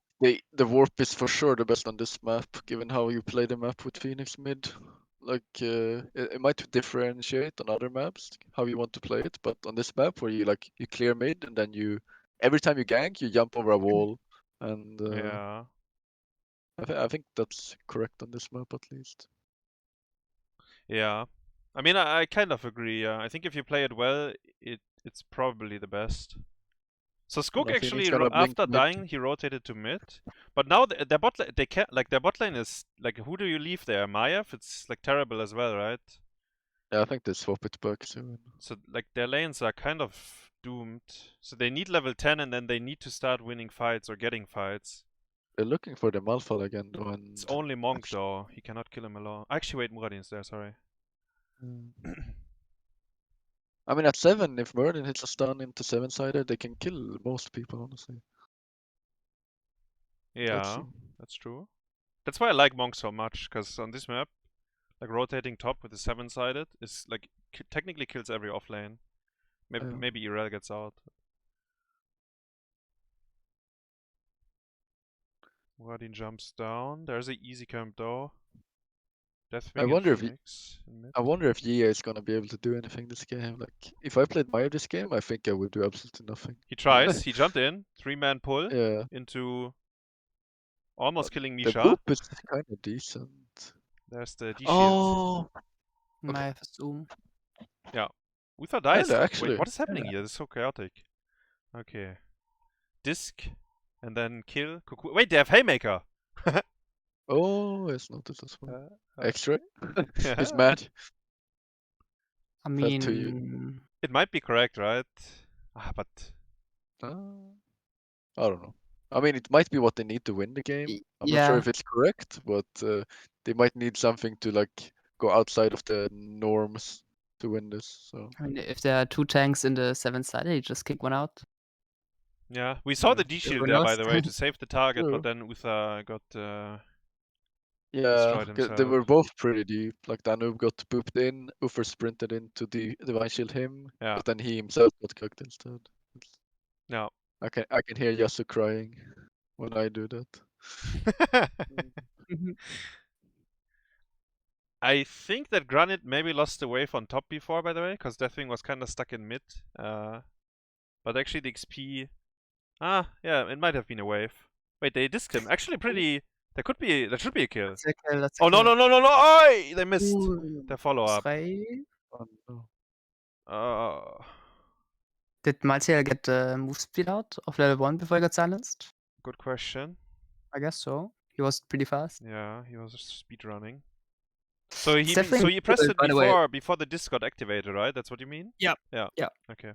the warp is for sure the best on this map, given how you play the map with Phoenix mid. Like it might differentiate on other maps how you want to play it, but on this map where you clear mid and then every time you gank you jump over a wall, and Yeah. I think that's correct on this map at least. Yeah. I mean, I kind of agree. I think if you play it well, it's probably the best. So Skogh I think actually, it's gonna blink after mid. dying, he rotated to mid. But now their bot lane, they can't, like, their bot lane is like, who do you leave there? Maiev? It's like terrible as well, right? Yeah, I think they swap it back soon. So like their lanes are kind of doomed. So they need level 10, and then they need to start winning fights or getting fights. They're looking for the Malphite again though, and It's only Monk though. He cannot kill him alone. Actually, wait, Muradin's there. Sorry. I mean, at 7, if Muradin hits a stun into 7-sided, they can kill most people, honestly. Yeah, that's true. That's why I like Monk so much, because on this map, like, rotating top with the 7-sided is like technically kills every off lane. Maybe Irel gets out. Muradin jumps down. There's an easy camp though. Deathwing I wonder if Phoenix in mid. I wonder if EA is gonna be able to do anything this game. Like, if I played Maio this game, I think I would do absolutely nothing. He tries. He jumped in. 3-man pull Yeah. into almost killing The Misha. boop is kind of decent. There's the D shield. Oh, My Zoom. Uther dies. Yeah, Wait, actually, what is happening here? This is so chaotic. Okay. Disc. And then kill. Cuckoo. Wait, they have Haymaker! oh, it's not this as well. X-ray. He's Yeah. mad. I Fell to you. mean, It might be correct, right? But I don't know. I mean, it might be what they need to win the game. I'm not sure Yeah, if it's correct, but they might need something to like go outside of the norms to win this. So I mean, if there are 2 tanks in the 7th side, you just kick one out. Yeah, we saw Yeah. the D Who shield there, by knows? the way, to save the target, True. but then Uther got yeah, destroyed 'cause they himself. were both pretty deep. Like Dynouh got pooped in, Uffer sprinted into the Divine Shield him, Yeah. but then he himself got cooked instead. No. I can hear Yasu crying when I do that. I think that Granit maybe lost the wave on top before, by the way, because that thing was kind of stuck in mid. But actually the XP... yeah, it might have been a wave. Wait, they disked him. Actually pretty... That should be a kill. That's Oh, no, no, no, no, no! Oi! They missed Ooh, their follow-up. XraYY. Oh, no. Did Maltail get the move speed out of level 1 before he got silenced? Good question. I guess so. He was pretty fast. Yeah, he was speedrunning. So he definitely pressed good, it by the way. before the disc got activated, right? That's what you mean? Yep. Yeah. Yep. Okay.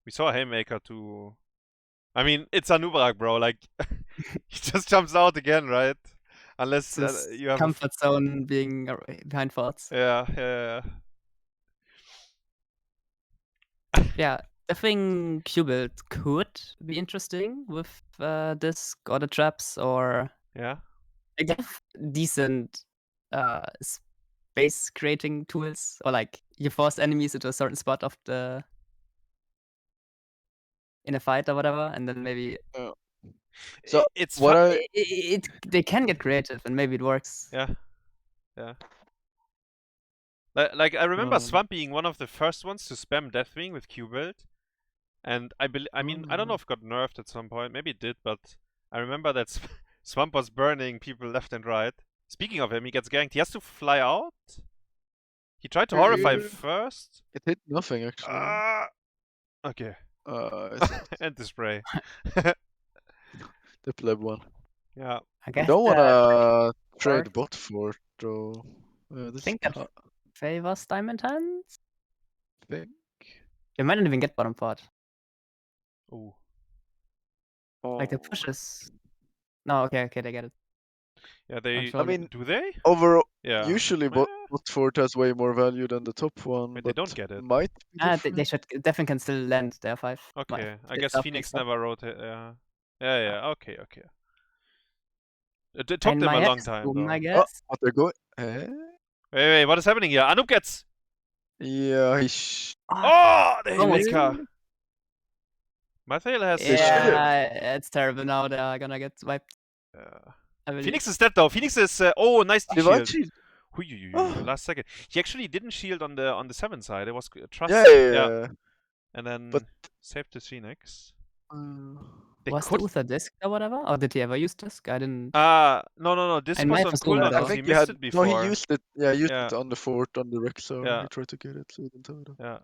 We saw a Haymaker too. I mean, it's Anubrak, bro. Like, he just jumps out again, right? Unless This you have comfort zone being behind forts. Yeah. Yeah, I think Q-Build could be interesting with this or the traps, or Yeah. like they have decent space creating tools, or like you force enemies into a certain spot of the in a fight or whatever, and then maybe So it's what I they can get creative and maybe it works. Yeah. Like I remember Swamp being one of the first ones to spam Deathwing with Q-Build. And I mean, I don't know if it got nerfed at some point. Maybe it did, but I remember that Swamp was burning people left and right. Speaking of him, he gets ganked. He has to fly out. He tried to horrify first. it hit nothing actually. Okay. And the spray. The pleb one. Yeah. I I guess don't wanna trade works. bot for it though. I This think that favors Diamondhands. thing. You might not even get bottom fort. Ooh. Like the pushes. No, okay, they get it. Yeah, they. Sure. I mean, do they? overall, Yeah. usually bot fort has way more value than the top one. Wait, but they don't get it. Might be They should definitely can still land their 5. Okay, I It's guess up, Phoenix it's up. never rotated. Yeah. Okay. It took And them my a head long is time, boom, though. I guess. but they're going. Wait, what is happening here? Anub gets. Yeah, Oh, the Almost. Haymaker. Mathael has. Yeah, it's terrible now. They are gonna get wiped. Phoenix is dead though. Phoenix is. Oh, nice Divine D-shield. Shield. Last second. He actually didn't shield on the 7 side. It was trust. Yeah. And then But- saved his Phoenix. Was the Uther disc or whatever? Or did he ever use disc? I didn't. No. This I was might on have seen cooldown that. because I he think missed it before. No, he used it. Yeah, he used Yeah. it on the fort on the wreck, so Yeah. he tried to get it. So he didn't have it. Yeah.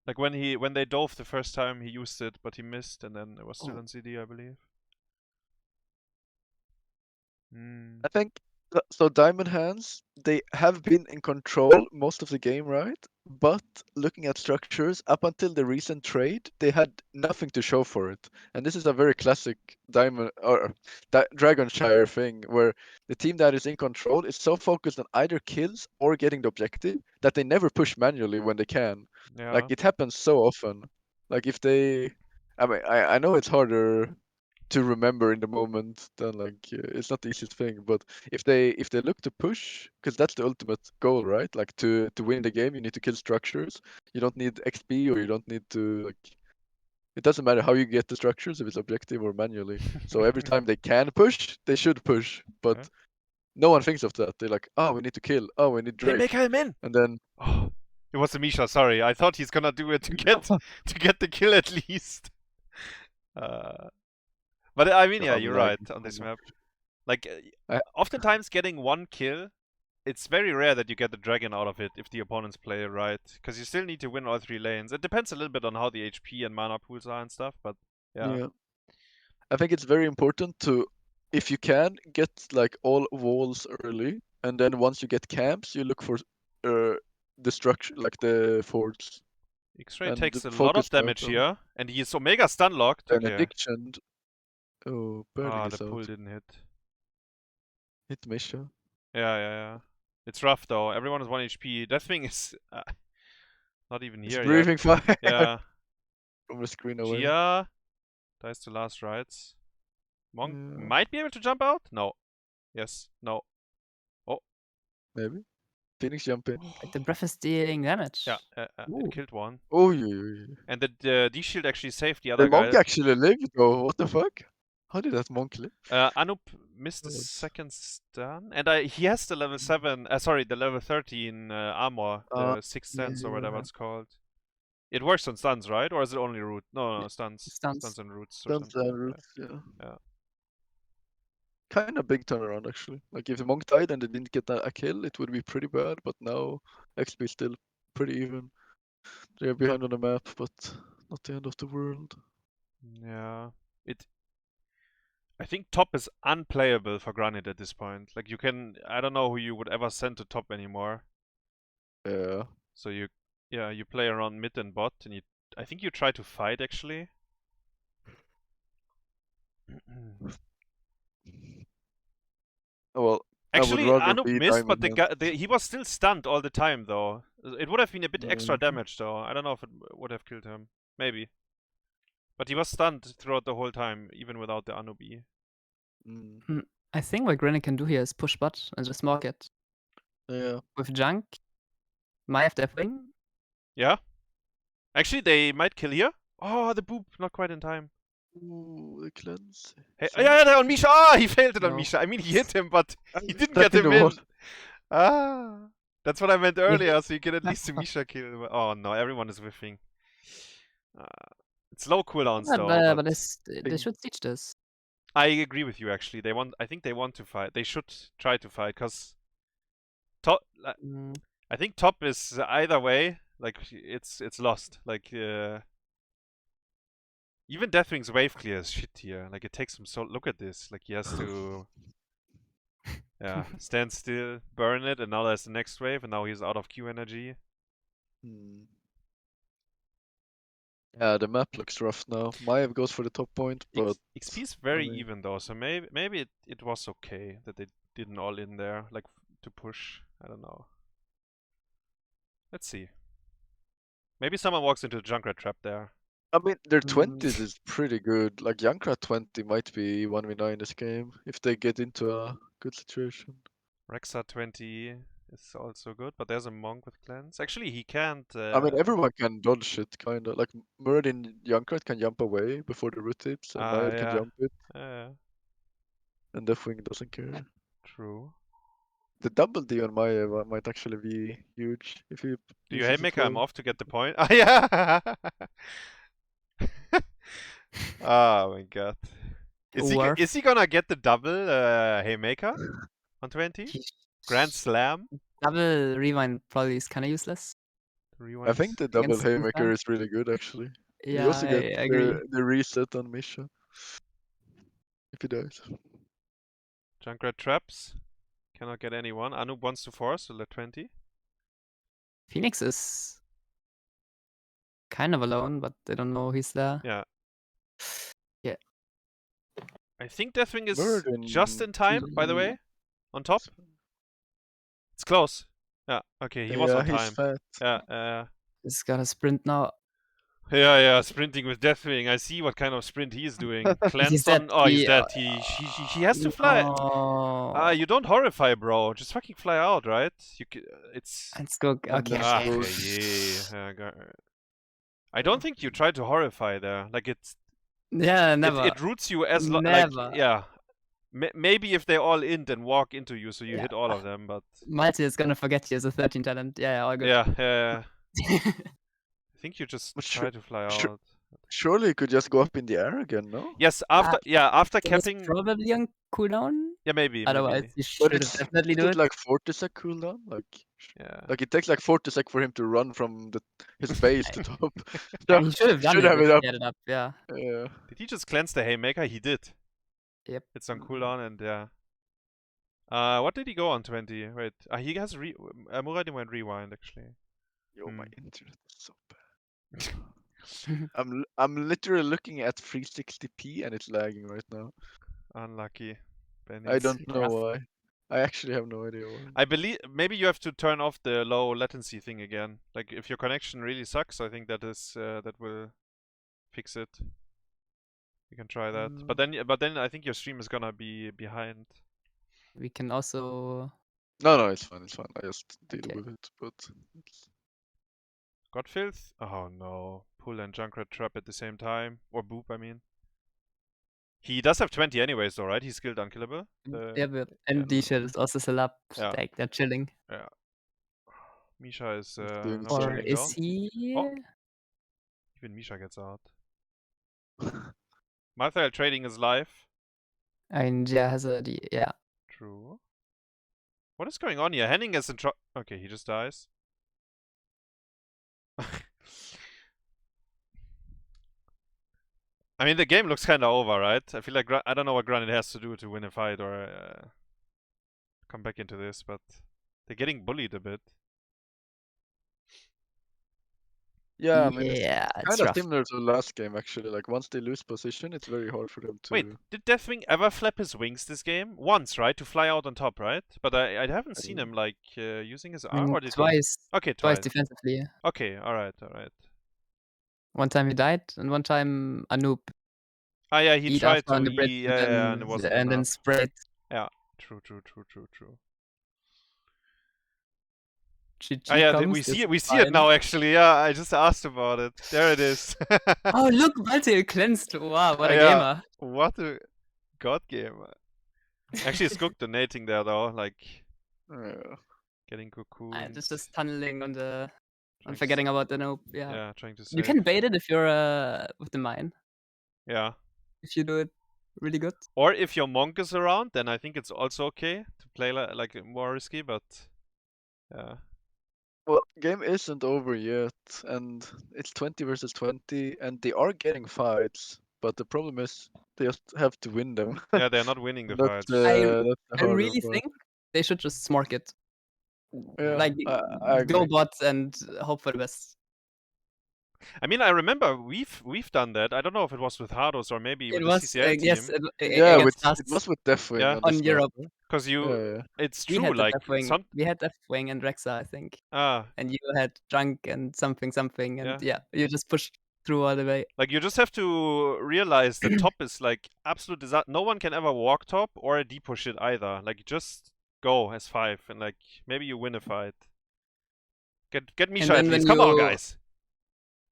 Like when they dove the first time, he used it, but he missed, and then it was still on CD, I believe. I think so. Diamondhands, they have been in control most of the game, right? But looking at structures, up until the recent trade, they had nothing to show for it. And this is a very classic Dragonshire thing, where the team that is in control is so focused on either kills or getting the objective that they never push manually when they can. Yeah. Like it happens so often. Like if they, I mean, I know it's harder to remember in the moment than like it's not the easiest thing, but if they look to push, because that's the ultimate goal, right? Like to win the game you need to kill structures. You don't need XP, or you don't need to like, it doesn't matter how you get the structures, if it's objective or manually. So every time they can push, they should push, but Okay. no one thinks of that. They're like, oh, we need to kill, oh, we need Drake, Make him in. and then Oh, it was a Misha. Sorry, I thought he's gonna do it to get the kill at least. But I mean, yeah, I'm you're lagging right on this so map. Like, I- oftentimes getting one kill, it's very rare that you get the dragon out of it if the opponents play it right, because you still need to win all 3 lanes. It depends a little bit on how the HP and mana pools are and stuff, but yeah. I think it's very important to, if you can, get like all walls early, and then once you get camps, you look for the structure, like the forts. XraYY And takes a lot focus of damage on here, and he is Omega stun locked. Okay. Benediction. Oh, Burning Ah, is the pull out. didn't hit. Hit Misha. Yeah. It's rough though. Everyone is 1 HP. That thing is not even It's here breathing yet. fire Yeah. from the screen away. Gia dies to last rites. Monk Yeah. might be able to jump out? No. Yes. No. Maybe. Phoenix jump in. Like the breath is dealing damage. Yeah. Ooh. It killed one. Oh, yeah. And the D-shield actually saved the other The monk guy. actually lived though. What the fuck? How did that monk live? Anup missed the God. second stun. And he has the level 7, sorry, the level 13 armor. The Sixth Sense or whatever yeah. it's called. It works on stuns, right? Or is it only root? No, stuns. Stuns. Stuns and roots or Stuns something. and roots, yeah. Yeah. Kind of big turnaround actually. Like if the monk died and they didn't get a kill, it would be pretty bad. But now XP is still pretty even. They're behind on the map, but not the end of the world. Yeah. I think top is unplayable for Granite at this point. Like you can, I don't know who you would ever send to top anymore. Yeah. So you play around mid and bot, and I think you try to fight actually. Well, Actually, I would rather Anup be missed, but Diamondhands. he was still stunned all the time though. It would have been a bit extra Mhm. damage though. I don't know if it would have killed him. Maybe. But he was stunned throughout the whole time, even without the Anup E. Mm. I think what Granite can do here is push bot and just mark it. Yeah. With Junk, might have Deathwing. Yeah. Actually, they might kill here. Oh, the boop, not quite in time. Ooh, the cleanse. Hey, yeah, on Misha. Ah, he failed it on No. Misha. I mean, he hit him, but he didn't Stuck get him in the in. wall. Ah, that's what I meant earlier. So you can at Yeah. least Misha kill him. Oh no, everyone is whiffing. It's low cooldowns Yeah, though. but they Bing. should teach this. I agree with you. Actually, I think they want to fight. They should try to fight because top. Mm. I think top is either way. Like it's lost. Like even Deathwing's wave clear is shit here. Like it takes him so. Look at this. Like he has to. Yeah, stand still, burn it, and now there's the next wave, and now he's out of Q energy. Yeah, the map looks rough now. Maiev goes for the top point, but XP is very I mean- even though, so maybe it was okay that they didn't all in there, like to push. I don't know. Let's see. Maybe someone walks into the Junkrat trap there. I mean their 20s is pretty good. Like Junkrat 20 might be 1v9 this game if they get into a good situation. Rexa 20 is also good, but there's a monk with cleanse. Actually, he can't. I mean everyone can dodge it kinda. Like Muradin Junkrat can jump away before the root hits, and Maiev can yeah. jump it, Yeah, and Deathwing doesn't care. true. The double D on Maiev might actually be huge if he Do you uses it haymaker? I'm well. off to get the point. Ah, yeah! Oh my god. Is he gonna get the double haymaker on 20? Grand Slam? Double rewind probably is kind of useless. I think the double Against haymaker Stan. is really good actually. You Yeah, also I get agree. the reset on Misha if he dies. Junkrat traps. Cannot get anyone. Anub wants to force, so let 20. Phoenix is kind of alone, but they don't know he's there. Yeah. Yeah. I think Deathwing is Muradin just in time, by the way. On top. It's close. Yeah, okay, he was on he's time. fat. Yeah, He's got a sprint now. yeah, sprinting with Deathwing. I see what kind of sprint he's doing. Cleanse He's on. dead. Oh, he's dead. He has to fly. Oh. You don't horrify, bro. Just fucking fly out, right? It's. Let's go. Okay. Ah, Yeah. I don't think you try to horrify there. Like it's. Yeah, never. It roots you as like Never. yeah. Maybe if they all in, then walk into you, so you hit all of them. But Mighty is gonna forget you as a 13 talent. Yeah, all good. yeah. I think you just But try to fly sure. out. Surely he could just go up in the air again, no? Yes, after It was capping. probably on cooldown. Yeah, maybe. Otherwise, maybe. you But should have definitely do took it. like 40 sec cooldown. Yeah. Like it takes like 40 sec for him to run from his base to top. Yeah, he should have done should it have if it up. he had it up. Yeah. Yeah. Did he just cleanse the haymaker? He did. Yep. It's on cooldown and yeah. What did he go on 20? Wait, he has Muradin went rewind actually. Yo, my internet is so bad. I'm literally looking at 360p and it's lagging right now. Unlucky. Benny. I don't know rough. why. I actually have no idea why. I believe maybe you have to turn off the low latency thing again. Like if your connection really sucks, I think that is that will fix it. You can try that. But then I think your stream is gonna be behind. We can also. No, it's fine. It's fine. I just deal Okay. with it. But it's... Gotfilth? Oh no. Pull and Junkrat trap at the same time. Or boop, I mean. He does have 20 anyways though, right? He's skilled unkillable. Yeah, but and D-Shell is also still up. Yeah. Like they're chilling. Yeah. Misha is doing not so. Or chilling is though. he? Oh. Even Misha gets out. Malthael trading is live. And yeah, has a yeah. True. What is going on here? Henning is in trouble. Okay, he just dies. I mean, the game looks kind of over, right? I feel like I don't know what Granit has to do to win a fight or come back into this, but they're getting bullied a bit. Yeah, I mean, yeah, it's it's kind of rough. similar to the last game actually. Like once they lose position, it's very hard for them to. Wait, did Deathwing ever flap his wings this game? Once, right? To fly out on top, right? But I haven't seen him like using his arm, or did Twice. he? Okay, Twice twice. defensively. Okay, alright. One time he died, and one time a noob. Ah, yeah, he Eat tried after on to. the bridge, Yeah, and it wasn't and then enough. sprayed. Yeah, true. GG Ah, yeah, comes, we see it's it fine. now. Actually, yeah, I just asked about it. There it is. Oh look, Baltail cleansed. Wow, what a Yeah. gamer. What a god gamer. Actually, Skogh donating there though, like getting cocoon. Just tunneling on the. I'm Trying to forgetting about the noob. Yeah. Yeah, trying to save. You can bait it if you're with the mine. Yeah. If you do it really good. Or if your monk is around, then I think it's also okay to play like more risky, but yeah. Well, game isn't over yet, and it's 20 versus 20, and they are getting fights. But the problem is they just have to win them. Yeah, they're not winning the That's fights. I the harder really part. think they should just smork it. Yeah, Like I go agree. bot and hope for the best. I mean, I remember we've done that. I don't know if it was with Hardos or maybe with It the was CCL team. yes, Yeah, against us it was with Deathwing Yeah. on this map. Europe. Because Yeah. it's We true. had Like Deathwing. We had Deathwing and Rexa, I think. And you had Drunk and something, and yeah, you just pushed through all the way. Like you just have to realize that top is like absolute disaster. No one can ever walk top or depush it either. Like just go as 5 and like maybe you win a fight. Get Misha at least. Come on, guys.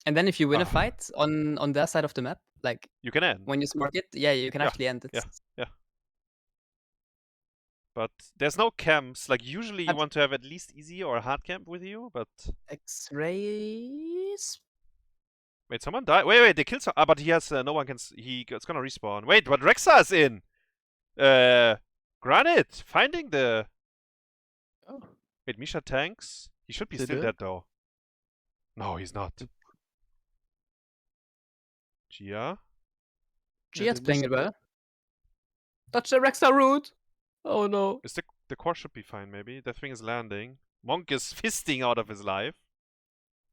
And then if you win a fight on their side of the map, like you can end. When you smork it, yeah, you can actually end it. Yeah. But there's no camps. Like usually you want to have at least easy or hard camp with you, but XraYY. Wait, someone died. Wait, they killed some. But he has no one can. It's gonna respawn. Wait, but Rexa is in. Granit finding the. Oh. Wait, Misha tanks. He should be still dead though. No, he's not. Gia. Gia's playing it well. Touch the Rexa root. Oh no. Is the core should be fine maybe. Deathwing is landing. Monk is fisting out of his life.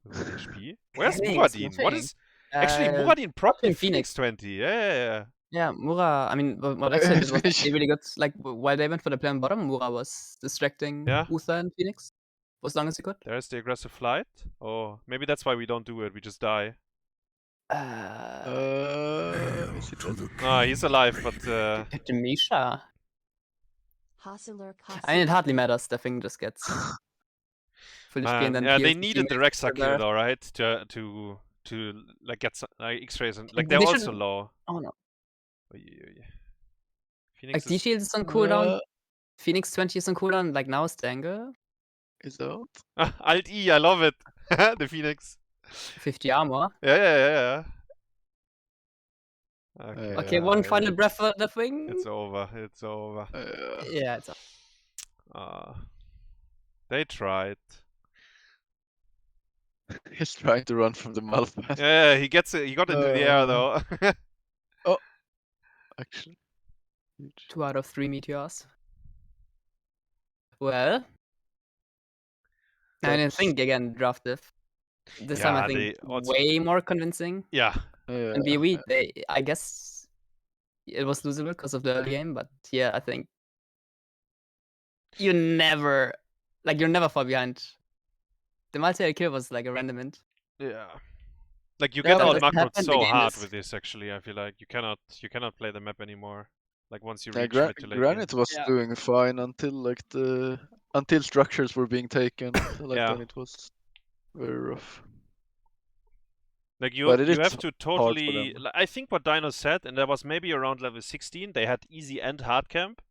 HP. Where's Muradin? What is actually Muradin propped in Phoenix 20? Yeah. Yeah, Mura. I mean, what I said was actually really good. Like while they went for the play on bottom, Mura was distracting Uther and Phoenix for as long as he could. There's the aggressive flight. Oh, maybe that's why we don't do it. We just die. Is he dead? He's alive, but Misha. I mean, it hardly matters. The thing just gets fully and then they needed the Rexa kill though, right? To like get some, like X-rays and like they're also low. Oh no. Phoenix like D-Shield is on cooldown. Phoenix 20 is on cooldown. Like now is the angle. Is out. Alt E, I love it. The Phoenix. 50 armor. Yeah. Okay, one final breath for the thing. It's over. Yeah, it's over. They tried. He's trying to run from the Malphite. Yeah, he got into the air though. Oh, actually. 2 out of 3 meteors. Well, I didn't think again, draft diff. This time I Yeah, think they also- way more convincing. Yeah. Yeah. And BOE, I guess it was losable because of the early game, but yeah, I think you're never far behind. The multi kill was like a random hint. Yeah. Like you Yeah, get I mean, out that macroed happened, the so game hard is- with this. Actually, I feel like you cannot play the map anymore. Like once you Yeah, reach mid to late game. Granite was Yeah. doing fine until structures were being taken. Like Yeah. then it was very rough. Like you But it is have to hard for totally. them. I think what Dynouh said, and that was maybe around level 16, they had easy and hard camp,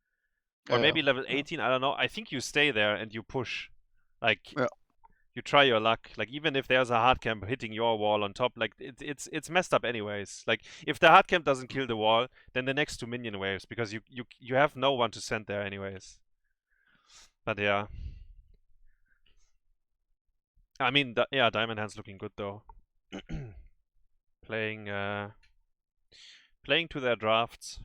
or maybe level 18. I don't know. I think you stay there and you push, like Yeah. you try your luck. Like even if there's a hard camp hitting your wall on top, like it's messed up anyways. Like if the hard camp doesn't kill the wall, then the next 2 minion waves because you have no one to send there anyways. But yeah. I mean, yeah, Diamondhands looking good though. playing to their drafts.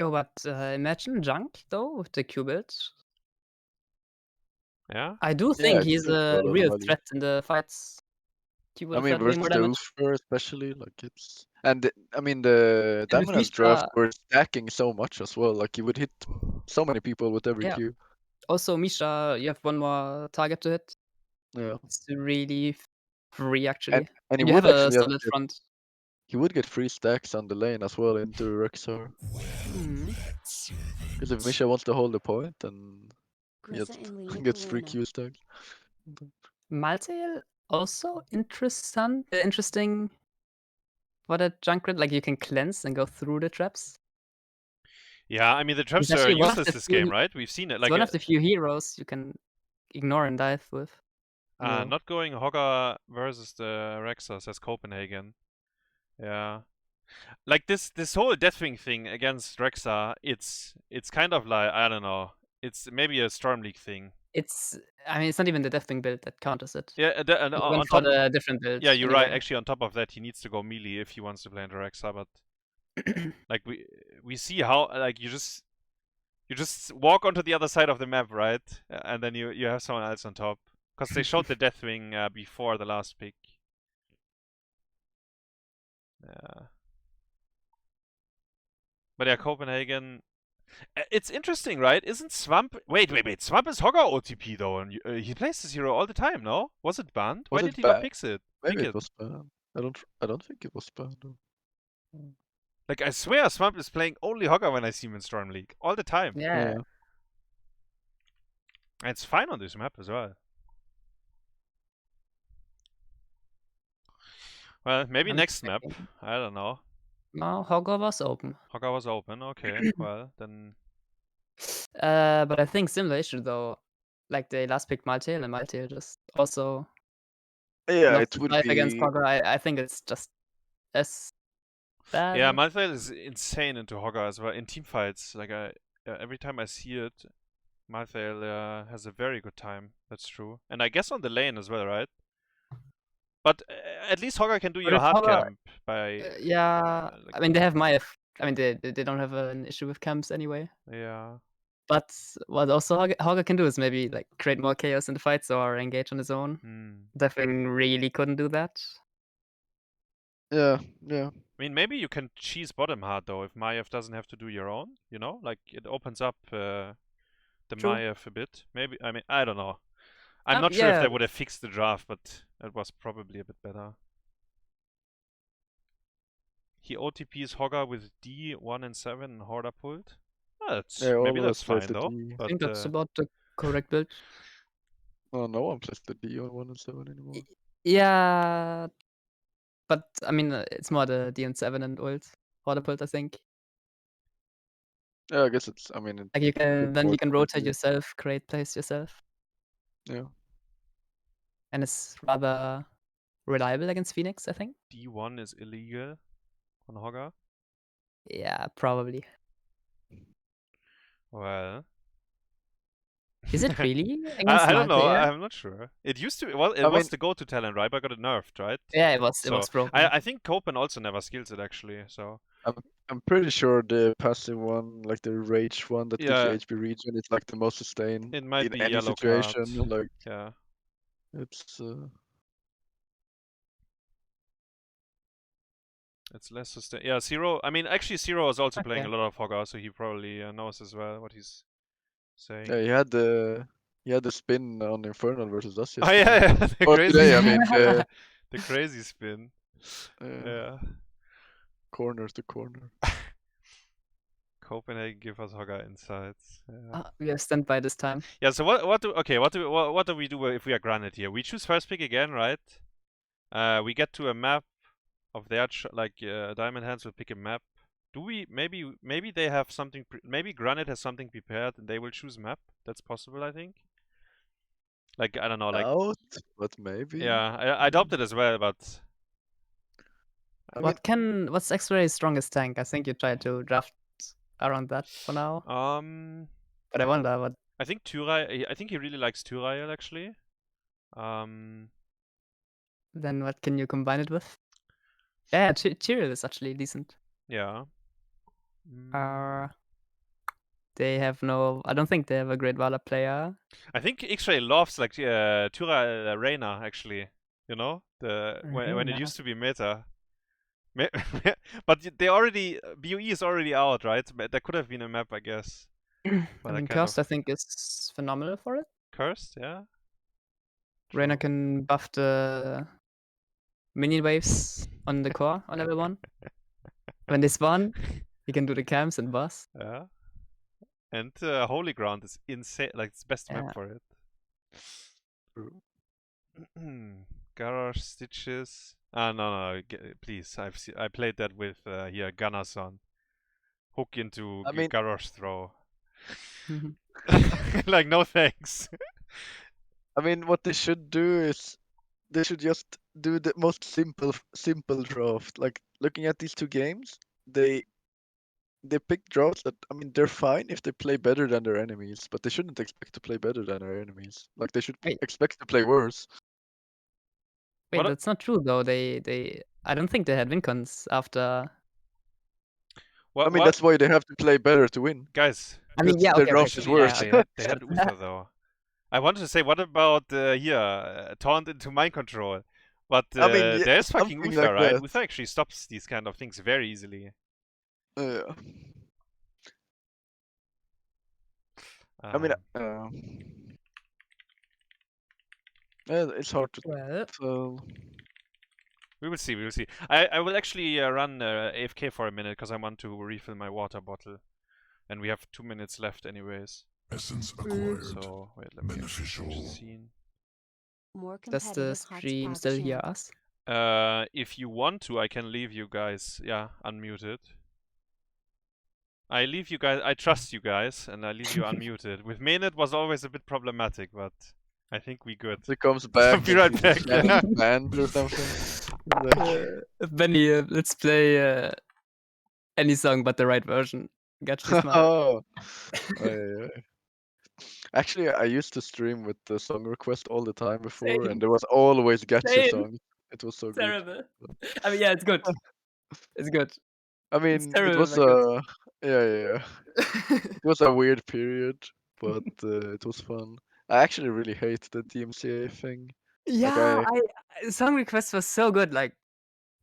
Oh, but imagine Junk though with the Q build. Yeah. I do Yeah, think it's he's still a got a real value. threat in the fights. Q I build mean, had way versus more the damage. Uffer especially, like it's I mean the And with Diamondhands draft Misha- were stacking so much as well. Like you would hit so many people with every Yeah. Q. Also, Misha, you have one more target to hit. Yeah. It's really free actually. And he You have would a actually have solid get, front. he would get free stacks on the lane as well into Rexar. Mhm. Because if Misha wants to hold the point, then he Presently gets free Nicolina. Q stacks. Maltail also interesting for that Junkrat. Like you can cleanse and go through the traps. Yeah, I mean the traps He's are actually one of useless the this few- game, right? We've seen it. It's Like one of the few heroes you can ignore and dive with. Yeah. not going Hogger versus the Rexa, says Copenhagen. Yeah. Like this whole Deathwing thing against Rexa, it's kind of like, I don't know. It's maybe a Storm League thing. It's not even the Deathwing build that counters it. Yeah, and It on went for top, the different build. yeah, you're right. anyway. Actually, on top of that, he needs to go melee if he wants to play into Rexa. But like we see how like you just walk onto the other side of the map, right? And then you have someone else on top because they showed the Deathwing before the last pick. Yeah. But yeah, Copenhagen. It's interesting, right? Isn't Swamp? Wait. Swamp is Hogger OTP though, and he plays this hero all the time. No, was it banned? Why Was did it he not banned? pick it? Maybe Pick it it? was banned. I don't think it was banned. Though. Like I swear, Swamp is playing only Hogger when I see him in Storm League all the time. Yeah. And it's fine on this map as well. Well, maybe I'm next map. checking. I don't know. No, Hogger was open. Hogger was open. Okay, well then. But I think similar issue though. Like they last picked Maltail and Maltail just also Yeah, not it would survive against be. Hogger. I think it's just as bad. Yeah, Malthael is insane into Hogger as well in team fights. Like every time I see it, Malthael has a very good time. That's true, and I guess on the lane as well, right? But at least Hogger can do But your if hard Hogger- camp by. yeah, like- I mean they have Maya. I mean they don't have an issue with camps anyway. Yeah. But what also Hogger can do is maybe like create more chaos in the fights or engage on his own. Definitely really couldn't do that. Yeah. I mean, maybe you can cheese bottom hard though if Maiev doesn't have to do your own. You know, like it opens up the True. Maiev a bit. Maybe I don't know. I'm not sure if they would have fixed the draft, but it was probably a bit better. He OTPs Hogger with D1 and 7 and Horda pulled. Oh, maybe that's fine though. I But think that's about the correct build. Oh, no one plays the D on 1 and 7 anymore. Yeah, but I mean it's more the DN7 and ult Horda pulled, I think. Yeah, I guess it's. I mean, Like you can more rotate complicated. yourself, create plays yourself, Yeah. and it's rather reliable against Phoenix, I think. D1 is illegal on Hogger. Yeah, probably. Well, Is it really against I don't know. Maltail? I'm not sure. It used to. Well, it I was mean- the go-to talent, right? But got it nerfed, right? Yeah, it was So, broken. I think Copen also never skills it actually. So I'm pretty sure the passive one, like the rage one that gives you Yeah. HP regen, it's like the most sustain it might in be any yellow situation. card. Like Yeah. it's. It's less sustainable. Yeah, Zero. I mean, actually, Zero is also playing a Okay. lot of Hogger, so he probably knows as well what he's saying. Yeah, he had the spin on Infernal versus us Oh yesterday. yeah, the Or crazy today, I spin. mean, The crazy spin. yeah, Yeah. corner to corner. Copenhagen give us Hogger insights. Yeah. We have standby this time. Yeah. So what do we do if we are Granite here? We choose first pick again, right? We get to a map of their Diamondhands will pick a map. Do we maybe they have something? Maybe Granite has something prepared and they will choose map. That's possible, I think. Like I don't know, like Out, but maybe. yeah, I doubt it as well, but I mean, What's XRay's strongest tank? I think you tried to draft around that for now. But I wonder what. I think Tyrael. I think he really likes Tyrael actually. Then what can you combine it with? Yeah, Tyrael is actually decent. Yeah. They have no. I don't think they have a great Valar player. I think XraYY loves like Tyrael Reyna actually. You know when it Reyna. used to be meta. But they already BOE is already out, right? But there could have been a map, I guess. I But mean, kind Cursed, of I think, is phenomenal for it. Cursed, yeah. Reyna True. can buff the minion waves on the core on level 1. When they spawn, he can do the camps and boss. Yeah. And Holy Ground is insane. Like it's best Yeah. map for it. Garage Stitches. No, please. I played that with here Gunnarsson. Hook into Garage Throw. Like no thanks. I mean, what they should do is they should just do the most simple draft. Like looking at these two games, they pick drafts that, I mean, they're fine if they play better than their enemies, but they shouldn't expect to play better than their enemies. Like they should Wait. expect to play worse. Wait, that's not true though. I don't think they had win cons after. I mean, that's why they have to play better to win. Guys. I mean, yeah, their okay, draft is worse. They had Uther though. I wanted to say, what about taunt into mind control? But I mean, yeah, there's fucking something Uther, like right? that. Uther actually stops these kind of things very easily. Yeah. I mean, yeah, it's hard to tell. We will see. We will see. I will actually run AFK for a minute because I want to refill my water bottle, and we have 2 minutes left, anyways. Essence acquired. So wait, let me change the scene. Does the stream still hear us? If you want to, I can leave you guys. Yeah, unmuted. I leave you guys. I trust you guys, and I leave you unmuted. With Main, it was always a bit problematic, but I think we good. It comes back. I'll be right back. Yeah. Banned or something. Benny, let's play any song but the right version. Gotcha. Oh. Actually, I used to stream with the song request all the time before, and there was always Gacha songs. It was so terrible. I mean, yeah, it's good. It's good. I mean, it was yeah. It was a weird period, but it was fun. I actually really hate the DMCA thing. Yeah, song requests was so good. Like,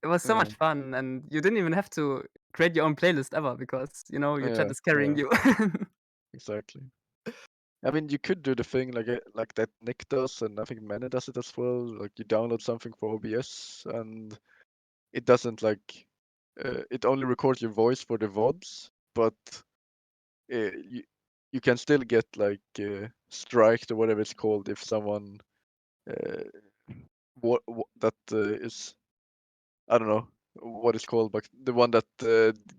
it was so Yeah. much fun, and you didn't even have to create your own playlist ever because your chat is carrying you. Exactly. I mean, you could do the thing like that Nick does, and I think Manny does it as well. Like you download something for OBS, and it doesn't like it only records your voice for the VODs, but you can still get like striked or whatever it's called if someone what that is, I don't know what it's called, but the one that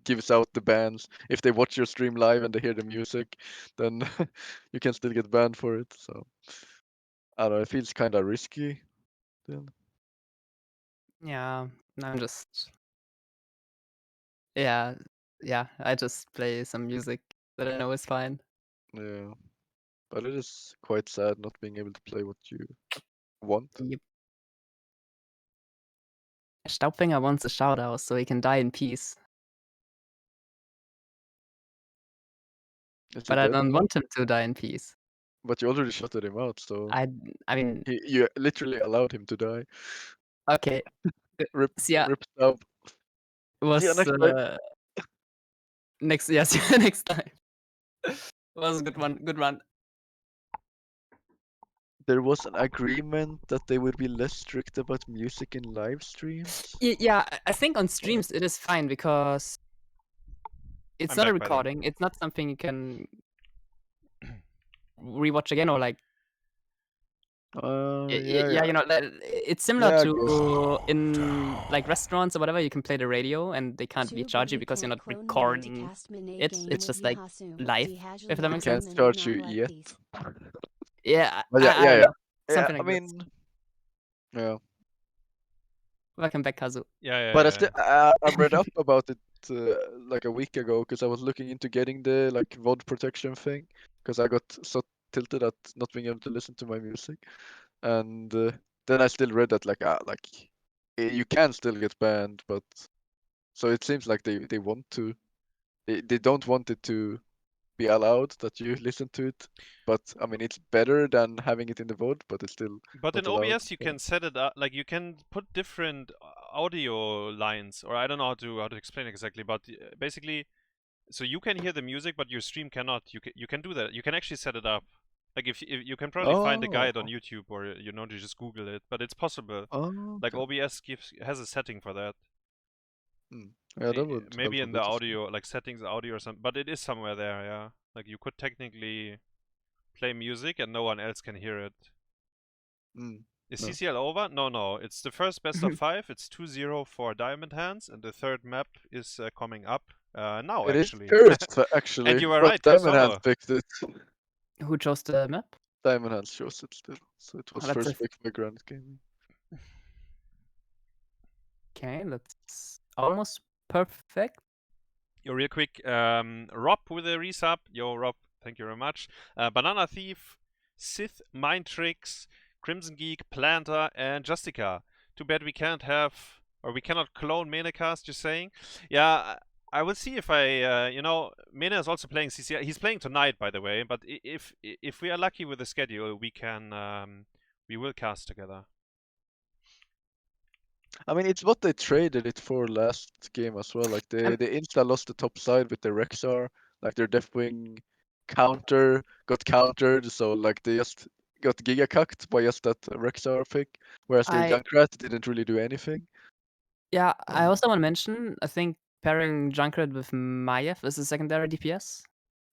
gives out the bans. If they watch your stream live and they hear the music, then you can still get banned for it. So I don't know, it feels kind of risky then. Yeah, I'm just I just play some music that I know is fine. Yeah, but it is quite sad not being able to play what you want. Yep. Staubfinger wants a shout out so he can die in peace. But I don't want him to die in peace. But you already shouted him out, so I mean, you literally allowed him to die. Okay. Rip Staub. was Yeah, next time. next yes next time. Was a good one. Good run. There was an agreement that they would be less strict about music in live streams. Yeah, I think on streams it is fine because it's I'm not a back, by the way. recording. It's not something you can rewatch again or like. Yeah. You know, it's similar Yeah, I to in like restaurants or whatever. You can play the radio and they can't be charged you because you're not recording it. It's just like live, if that makes sense. Can't charge you yet. Yeah, But yeah, I don't know. Yeah, Something I like mean, yeah. Welcome back, Kazu. Yeah. But I read up about it like a week ago because I was looking into getting the like VOD protection thing because I got so tilted at not being able to listen to my music, and then I still read that you can still get banned, but so it seems like they want to, they don't want it to be allowed that you listen to it, but I mean it's better than having it in the VOD, but it's still But in not allowed, OBS you so. can set it up, like you can put different audio lines, or I don't know how to explain exactly, but basically, so you can hear the music, but your stream cannot. You can do that. You can actually set it up. Like if you can probably find a guide on YouTube, or you just Google it, but it's possible. Oh, Like okay. OBS has a setting for that. Yeah, that would Maybe help in a the bit as well. audio, like settings audio or something, but it is somewhere there, yeah. Like you could technically play music and no one else can hear it. Is No. CCL over? No. It's the first best of 5. It's 2-0 for Diamondhands, and the third map is coming up now, It is actually. first, actually. And you were but right, first Diamondhands over. picked it. Who chose the map? Diamondhands chose it still, so it was That's first a- picked by Granitgaming. Okay, that's almost perfect. Yo, real quick, Rob with a resub. Yo, Rob, thank you very much. Banana Thief, Sith, Mind Tricks, Crimson Geek, Planter, and Justica. Too bad we can't have, or we cannot clone Menecast, you're saying? Yeah, I will see if I, Mena is also playing CCL. He's playing tonight, by the way, but if we are lucky with the schedule, we can, we will cast together. I mean, it's what they traded it for last game as well. Like the Insta lost the top side with the Rexar, like their Deathwing counter got countered, so like they just got giga cucked by just that Rexar pick, whereas their Junkrat didn't really do anything. Yeah, I also want to mention, I think pairing Junkrat with Maiev is a secondary DPS,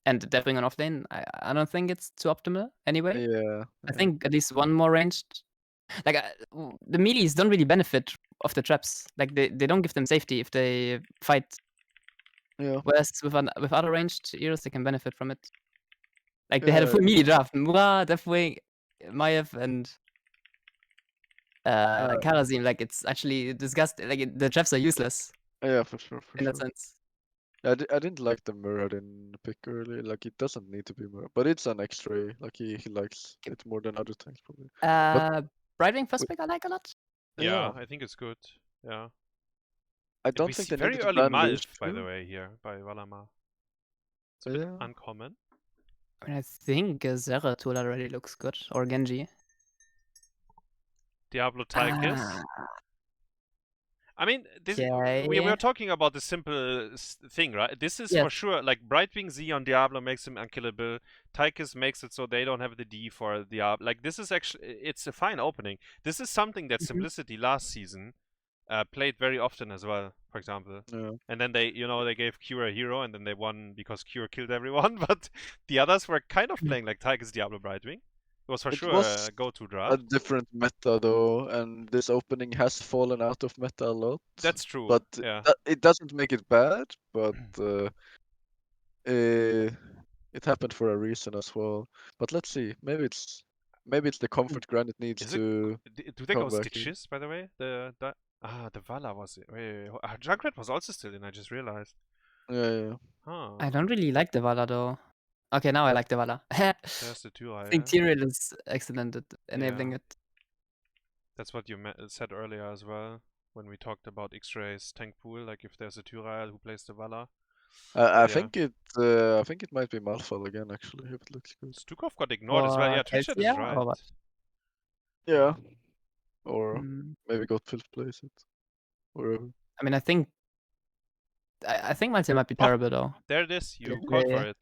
and Deathwing on offlane, I don't think it's too optimal anyway. Yeah. I think at least one more ranged. Like the melees don't really benefit of the traps. Like they don't give them safety if they fight. Yeah. Whereas with other ranged heroes, they can benefit from it. Like they had a full melee draft: Mura, Deathwing, Maiev, and Karazim. Like it's actually disgusting. Like the traps are useless. Yeah, for sure. In that sense. I didn't like the Muradin pick early. Like it doesn't need to be Murad, but it's an X-ray. Like he likes it more than other tanks probably. Brightwing first pick I like a lot. Yeah, I think it's good. Yeah. I don't think they very needed to early ban Malf, by Lucio. the way, here by Valamar. It's a bit uncommon. I mean, I think Zeratul already looks good, or Genji. Diablo Tychus. I mean, we were talking about the simple thing, right? This is for sure, like Brightwing Z on Diablo makes him unkillable. Tychus makes it so they don't have the D for Diablo. Like this is actually, it's a fine opening. This is something that Simplicity last season played very often as well, for example. Yeah. And then they, they gave Cure a hero, and then they won because Cure killed everyone. But the others were kind of playing like Tychus, Diablo, Brightwing. It was for sure a go-to draft. A different meta though, and this opening has fallen out of meta a lot. That's true. But yeah. It doesn't make it bad, but it happened for a reason as well. But let's see. Maybe it's the comfort Granite needs to. Do they go Stitches, by the way? The Vala was it? Wait. Junkrat was also still in, I just realized. Yeah. Huh. I don't really like the Vala though. Okay, now I like the Vala. There's the Tyrael. I think Tyrael is excellent at enabling it. That's what you said earlier as well, when we talked about XraYY's tank pool, like if there's a Tyrael who plays the Vala. I think it might be Malphal again, actually, if it looks good. Stukov got ignored as well. Yeah, Twitch is right. Or what? Yeah. Or maybe Gotfilth plays it. Wherever. I mean, I think I think Maltail might be terrible though. There it is. You Yeah. called for it.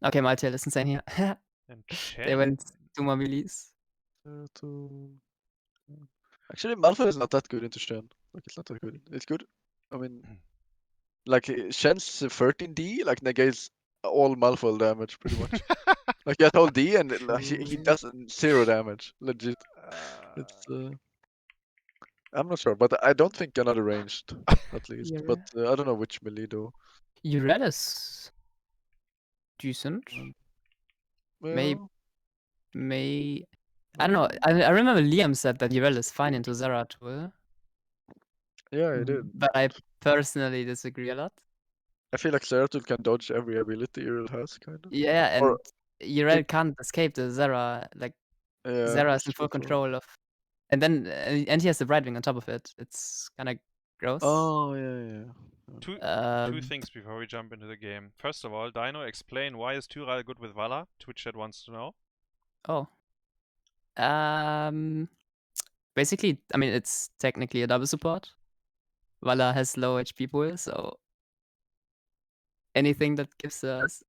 Okay, Maltail is insane here. And They went 2 more melees. Actually, Malphite is not that good into Shen. Like, it's not that good. It's good. I mean, like, Shen's 13D, like, negates all Malfoil damage, pretty much. Like, he has all D, and like, he does 0 damage. Legit. It's, I'm not sure, but I don't think another ranged, at least. Yeah. But I don't know which melee, though. Urel is decent. Well, I don't know. I remember Liam said that Urel is fine into Zeratul. yeah, he did. But I personally disagree a lot. I feel like Zeratul can dodge every ability Uriel has, kind of. Yeah, and Or- Urel can't escape the Zera. Like, Yeah, Zera is that's in full true. control of. And then and he has the Brightwing on top of it. It's kind of gross. Oh, yeah. Two things before we jump into the game. First of all, Dynouh, explain why is Tyrael good with Vala? Twitch chat wants to know. Oh. Basically, I mean, it's technically a double support. Vala has low HP pool, so anything that gives us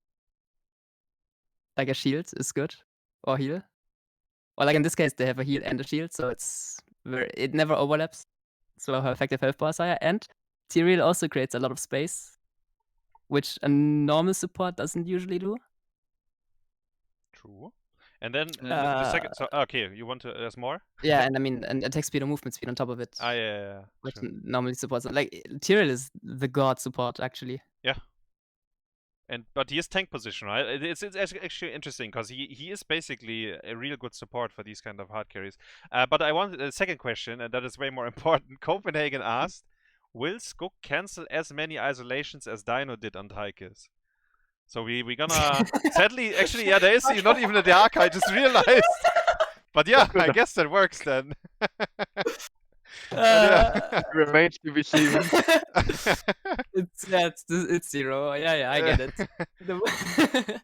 like a shield is good, or heal. Or like in this case, they have a heal and a shield, so it never overlaps. So her effective health bar is higher, and Tyrael also creates a lot of space, which a normal support doesn't usually do. True. And then the second. So, okay, you want to? There's more. Yeah, and I mean, and attack speed or movement speed on top of it. Yeah. Which True. normally supports like Tyrael is the god support actually. Yeah. But he is tank position, right? It's actually interesting because he is basically a real good support for these kind of hard carries. But I want a second question, and that is way more important. Copenhagen asked, will Skogh cancel as many isolations as Dynouh did on Tychus? So we're gonna sadly, actually, yeah, there is not even a dark. I just realized. But yeah, I guess that works then. Remains to be seen. It's 0. Yeah, I get it.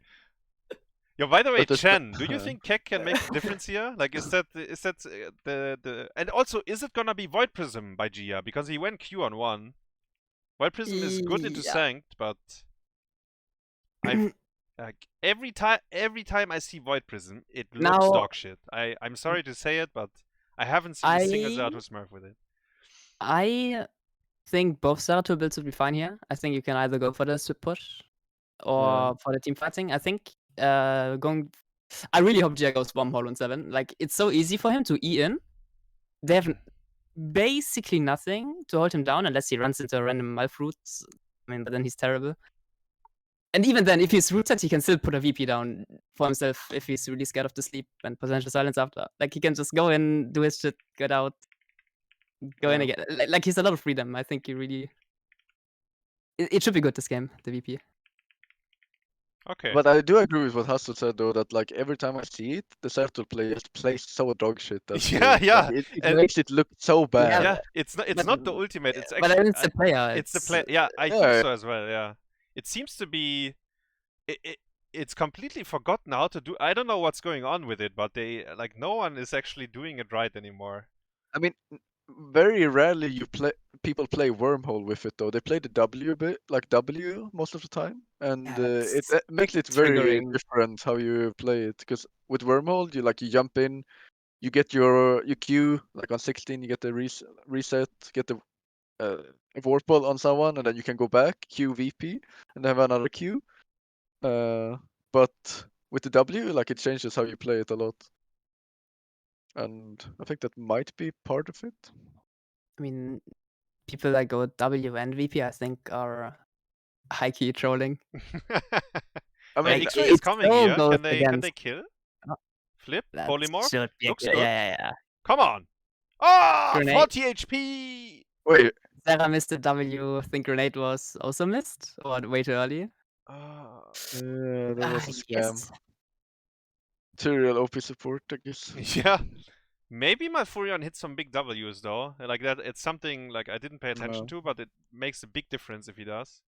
Yeah, by the way, But Chen, do you think Kek can make a difference here? Like, is that the and also, is it gonna be Void Prism by Gia? Because he went Q on 1. Void Prism is good into Yeah. Sanct, but like every time I see Void Prism, it looks Now- dog shit. I'm sorry to say it, but I haven't seen a single Zeratul Smurf with it. I think both Zeratul builds would be fine here. I think you can either go for the swift push or for the team fighting. I think I really hope Gia goes Wormhole on 7. Like, it's so easy for him to E in. They have basically nothing to hold him down unless he runs into a random Malfruits. I mean, but then he's terrible. And even then, if he's rooted, he can still put a VP down for himself if he's really scared of the sleep and potential silence after. Like, he can just go in, do his shit, get out, go in again. Like, he's a lot of freedom. I think he really... It should be good, this game, the VP. Okay. But I do agree with what Hassel said, though, that like every time I see it, the Zeratul play just plays so dog shit. That Yeah. It And- makes it look so bad. Yeah, it's not the ultimate. It's But actually it's the player. it's the play. Yeah, I think so as well. Yeah, it seems to be. It's completely forgotten how to do. I don't know what's going on with it, but no one is actually doing it right anymore. I mean, very rarely people play Wormhole with it, though. They play the W bit, like W most of the time, and it makes it very triggering. different how you play it. Because with Wormhole, you jump in, you get your Q, like on 16, you get the reset, get the Warp Ball on someone, and then you can go back, Q VP, and have another Q. But with the W, like it changes how you play it a lot. And I think that might be part of it. I mean, people that go W and VP, I think, are high-key trolling. I mean, X-Ray it is coming still here. goes Can they against- kill? Oh. Flip? That Polymorph? should be Looks good. good. Yeah. Come on! Ah, Grenade. 40 HP! wait, Sarah missed the W. I think Grenade was also missed, or way too early. that was a scam. Yes. Tyrael OP support, I guess. Yeah. Maybe my Furion hits some big W's though. Like that, it's something like I didn't pay attention to, but it makes a big difference if he does.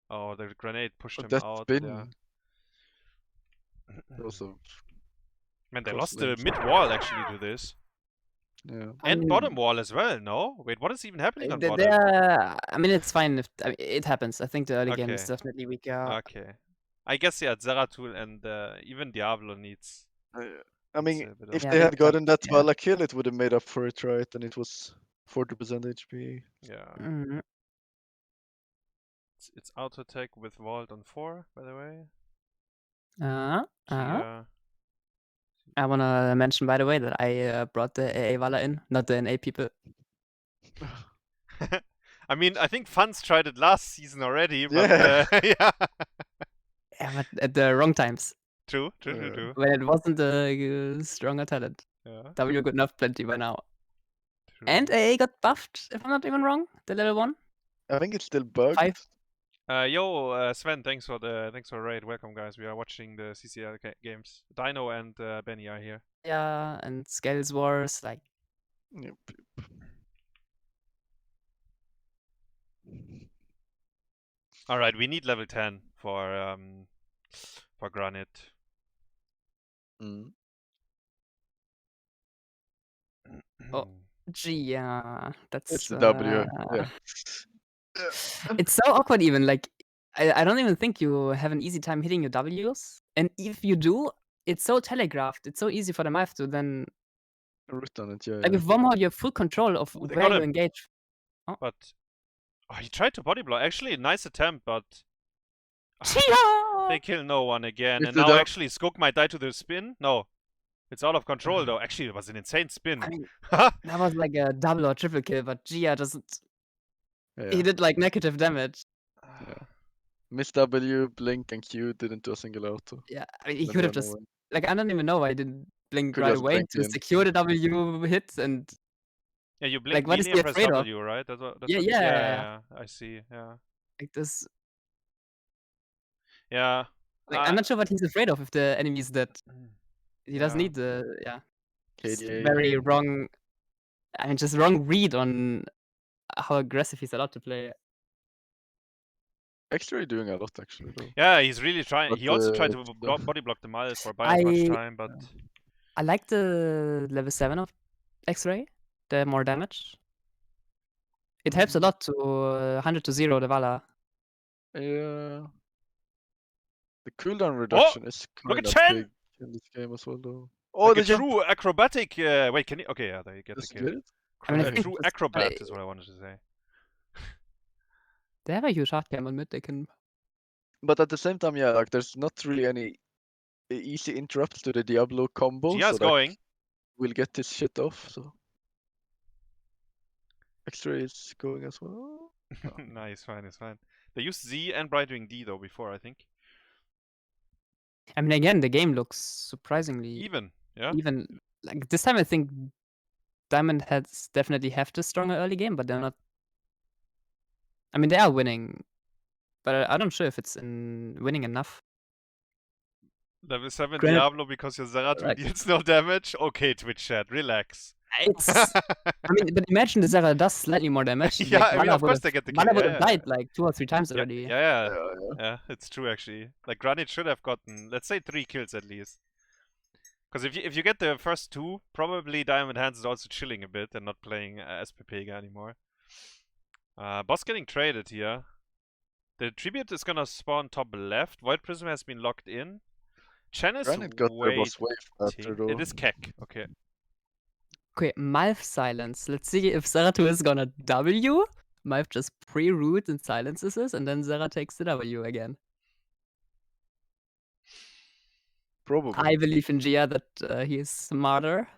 Oh, the grenade pushed him That out. spin. Yeah. Also, Man, they cross lost the lanes. mid wall actually to this. Yeah. And mean, bottom wall as well, no? Wait, what is even happening on bottom? I mean, it's fine if it happens. I think the early game is Okay. definitely weaker. Okay. I guess, yeah, Zeratul and even Diablo needs... I mean, a bit of- if Yeah, they had but- gotten that yeah. Vala kill, it would have made up for it, right? And it was 40% HP. Yeah. Mhm. It's auto attack with Vault on 4, by the way. Uh-huh. Gia. I want to mention, by the way, that I brought the AA Vala in, not the NA people. I mean, I think Funds tried it last season already, but Yeah. yeah. Yeah, but at the wrong times, True. True. when it wasn't a stronger talent. Yeah. W good enough plenty by now. True. And AA got buffed, if I'm not even wrong, the level 1. I think it's still bugged. 5. Yo, Sven, thanks for the raid. Welcome, guys. We are watching the CCL games. Dynouh and Benny are here. Yeah, and Scales Wars, like, Yep. All right, we need level 10 for Granit. Mm. Oh. yeah, that's It's a W. Yeah. It's so awkward even, like, I don't even think you have an easy time hitting your Ws, and if you do, it's so telegraphed, it's so easy for the Mive to then, Root on it, yeah. like, with Wormhole you have full control of Ooh, they where got you him. engage. But he tried to body block. Actually, nice attempt, but they kill no one again. It's And the now dub- actually Skogh might die to the spin. No, it's out of control though. Actually, it was an insane spin. I mean, that was like a double or triple kill, but Gia doesn't. Yeah. He did like negative damage. Miss W, Blink, and Q didn't do a single auto. Yeah, I mean, he Then could have run just away. like I don't even know why he didn't blink Could right just away blink to in. secure the W hit and Yeah, you blink Like, what is melee he and press afraid of? W, right? That's what. Yeah, what, yeah. I see. Yeah. like this. Yeah. Like I'm not sure what he's afraid of if the enemy is dead. He doesn't Yeah. need the It's KDA. very wrong. I mean, just wrong read on how aggressive he's allowed to play. XraYY doing a lot actually though. Yeah, he's really trying. But, He also tried to it's- body block the Mal for by as much time, but I like the level 7 of XraYY, the more damage. It helps a lot to 100 to 0 the Vala. Yeah. The cooldown reduction is look at kind of Chen! big in this game as well though. Oh, like the a jump! true acrobatic. Wait, can you? Okay, yeah, there you get the Just kill. did it? I mean, I A think true it's- acrobat is what I wanted to say. They have a huge hard cam on mid. They can. But at the same time, yeah, like there's not really any easy interrupts to the Diablo combo. Gia's so going. we'll get this shit off. So XraYY is going as well. Nice, fine. They used Z and Brightwing D though before, I think. I mean, again, the game looks surprisingly Even, yeah. even. Like this time, I think Diamondhands definitely have the stronger early game, but they're not. I mean, they are winning, but I'm not sure if it's winning enough. Level 7 Granite- Diablo because your Zeratul Right. deals no damage. Okay, Twitch chat, relax. It's. I mean, but imagine the Zera does slightly more damage. Yeah, I mean, Vala of course would've- they get the Vala kill, would yeah, have yeah. died like 2 or 3 times already. Yeah, Yeah. yeah, it's true actually. Like Granit should have gotten, let's say, 3 kills at least. Because if you get the first 2, probably Diamondhands is also chilling a bit and not playing SPPega anymore. Boss getting traded here. The tribute is gonna spawn top left. Void Prism has been locked in. Chen is Granite got their boss way faster though. It is Kek. Okay. Okay, Malf silence. Let's see if Zeratul is gonna W. Malf just pre-root and silences this, and then Zera takes the W again. Probably. I believe in Gia that he is smarter.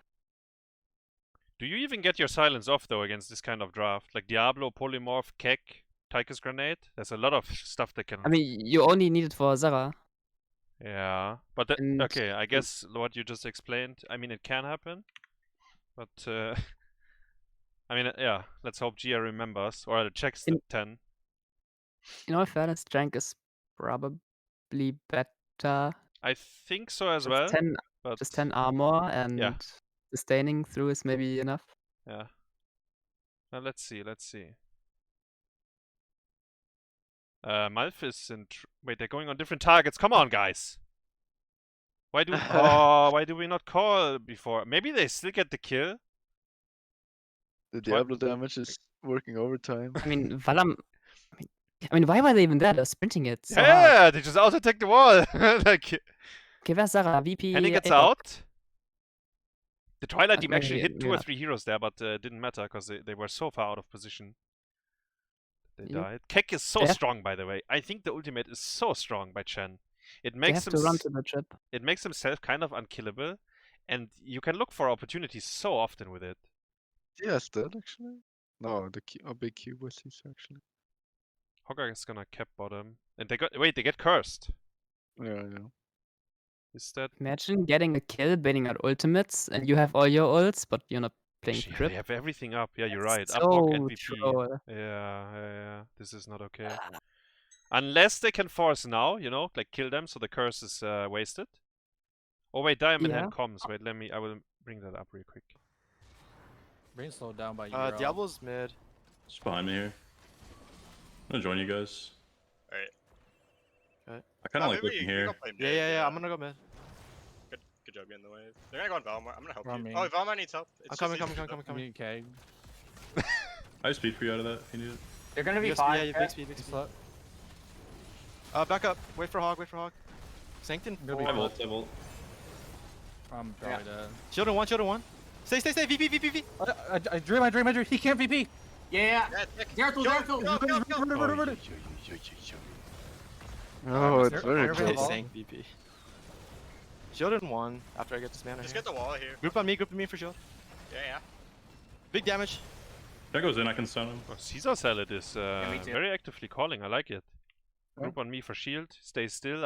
Do you even get your silence off though against this kind of draft? Like Diablo, Polymorph, Kek, Tychus Grenade? There's a lot of stuff that can... I mean, you only need it for Zera. Yeah, but And- okay, I guess what you just explained, I mean, it can happen. But, I mean, yeah, let's hope Gia remembers, or checks the 10. In all fairness, Jank is probably better. I think so as Just well. 10, But just 10 armor and sustaining through is maybe enough. yeah. Now let's see. Malf is in. Wait, they're going on different targets. Come on, guys. Why do? Why do we not call before? Maybe they still get the kill. The Diablo damage is working overtime. I mean, Valam. I mean, why were they even there? They're sprinting it. So hard. Yeah, they just auto-attack the wall. Like, Okay, where's Sarah? VP. Penny gets APOC. out. The Twilight team maybe- actually hit 2 or yeah. 3 heroes there, but didn't matter because they were so far out of position. They Yep. died. Keck is so Yeah. strong, by the way. I think the ultimate is so strong by Chen. It They makes have him to run to the trip. it makes himself kind of unkillable, and you can look for opportunities so often with it. Yes, that actually. No, a big cube was his actually. Hogger is gonna cap bottom, and they get cursed. Yeah. Is that? Imagine getting a kill, baiting out ultimates, and you have all your ults, but you're not playing Actually, trip. they have everything up. Yeah, you're right. That's Upwalk so MVP. troll. Yeah. This is not okay. Unless they can force now, like kill them so the curse is wasted. Oh wait, Diamond Hand comes. Wait, I will bring that up real quick. Being slowed down by you. Diablo's mid. Just behind me here. I'm gonna join you guys. Alright. Okay. I kind of like looking here. Yeah, I'm gonna go mid. Good job getting the wave. They're gonna go on Valamar. I'm gonna help Run you. me. Oh, Valamar needs help. I'm coming. Me, Keg. I have speed for you out of that if you need it. They're gonna be Yeah, fine. you big speed. Back up. Wait for Hog. Sanctin. I volt. I'm probably dead. Shield in one. Stay. VP. I dream. He can't VP. Yeah. Go. Oh, it's very Where- close. where- Sank VP. Shield in one after I get this mana. Just get the wall here. Group on me for shield. Yeah. Big damage. That goes in, I can stun him. Oh, Caesar Salad is me too. very actively calling. I like it. Yeah. Group on me for shield. Stay still.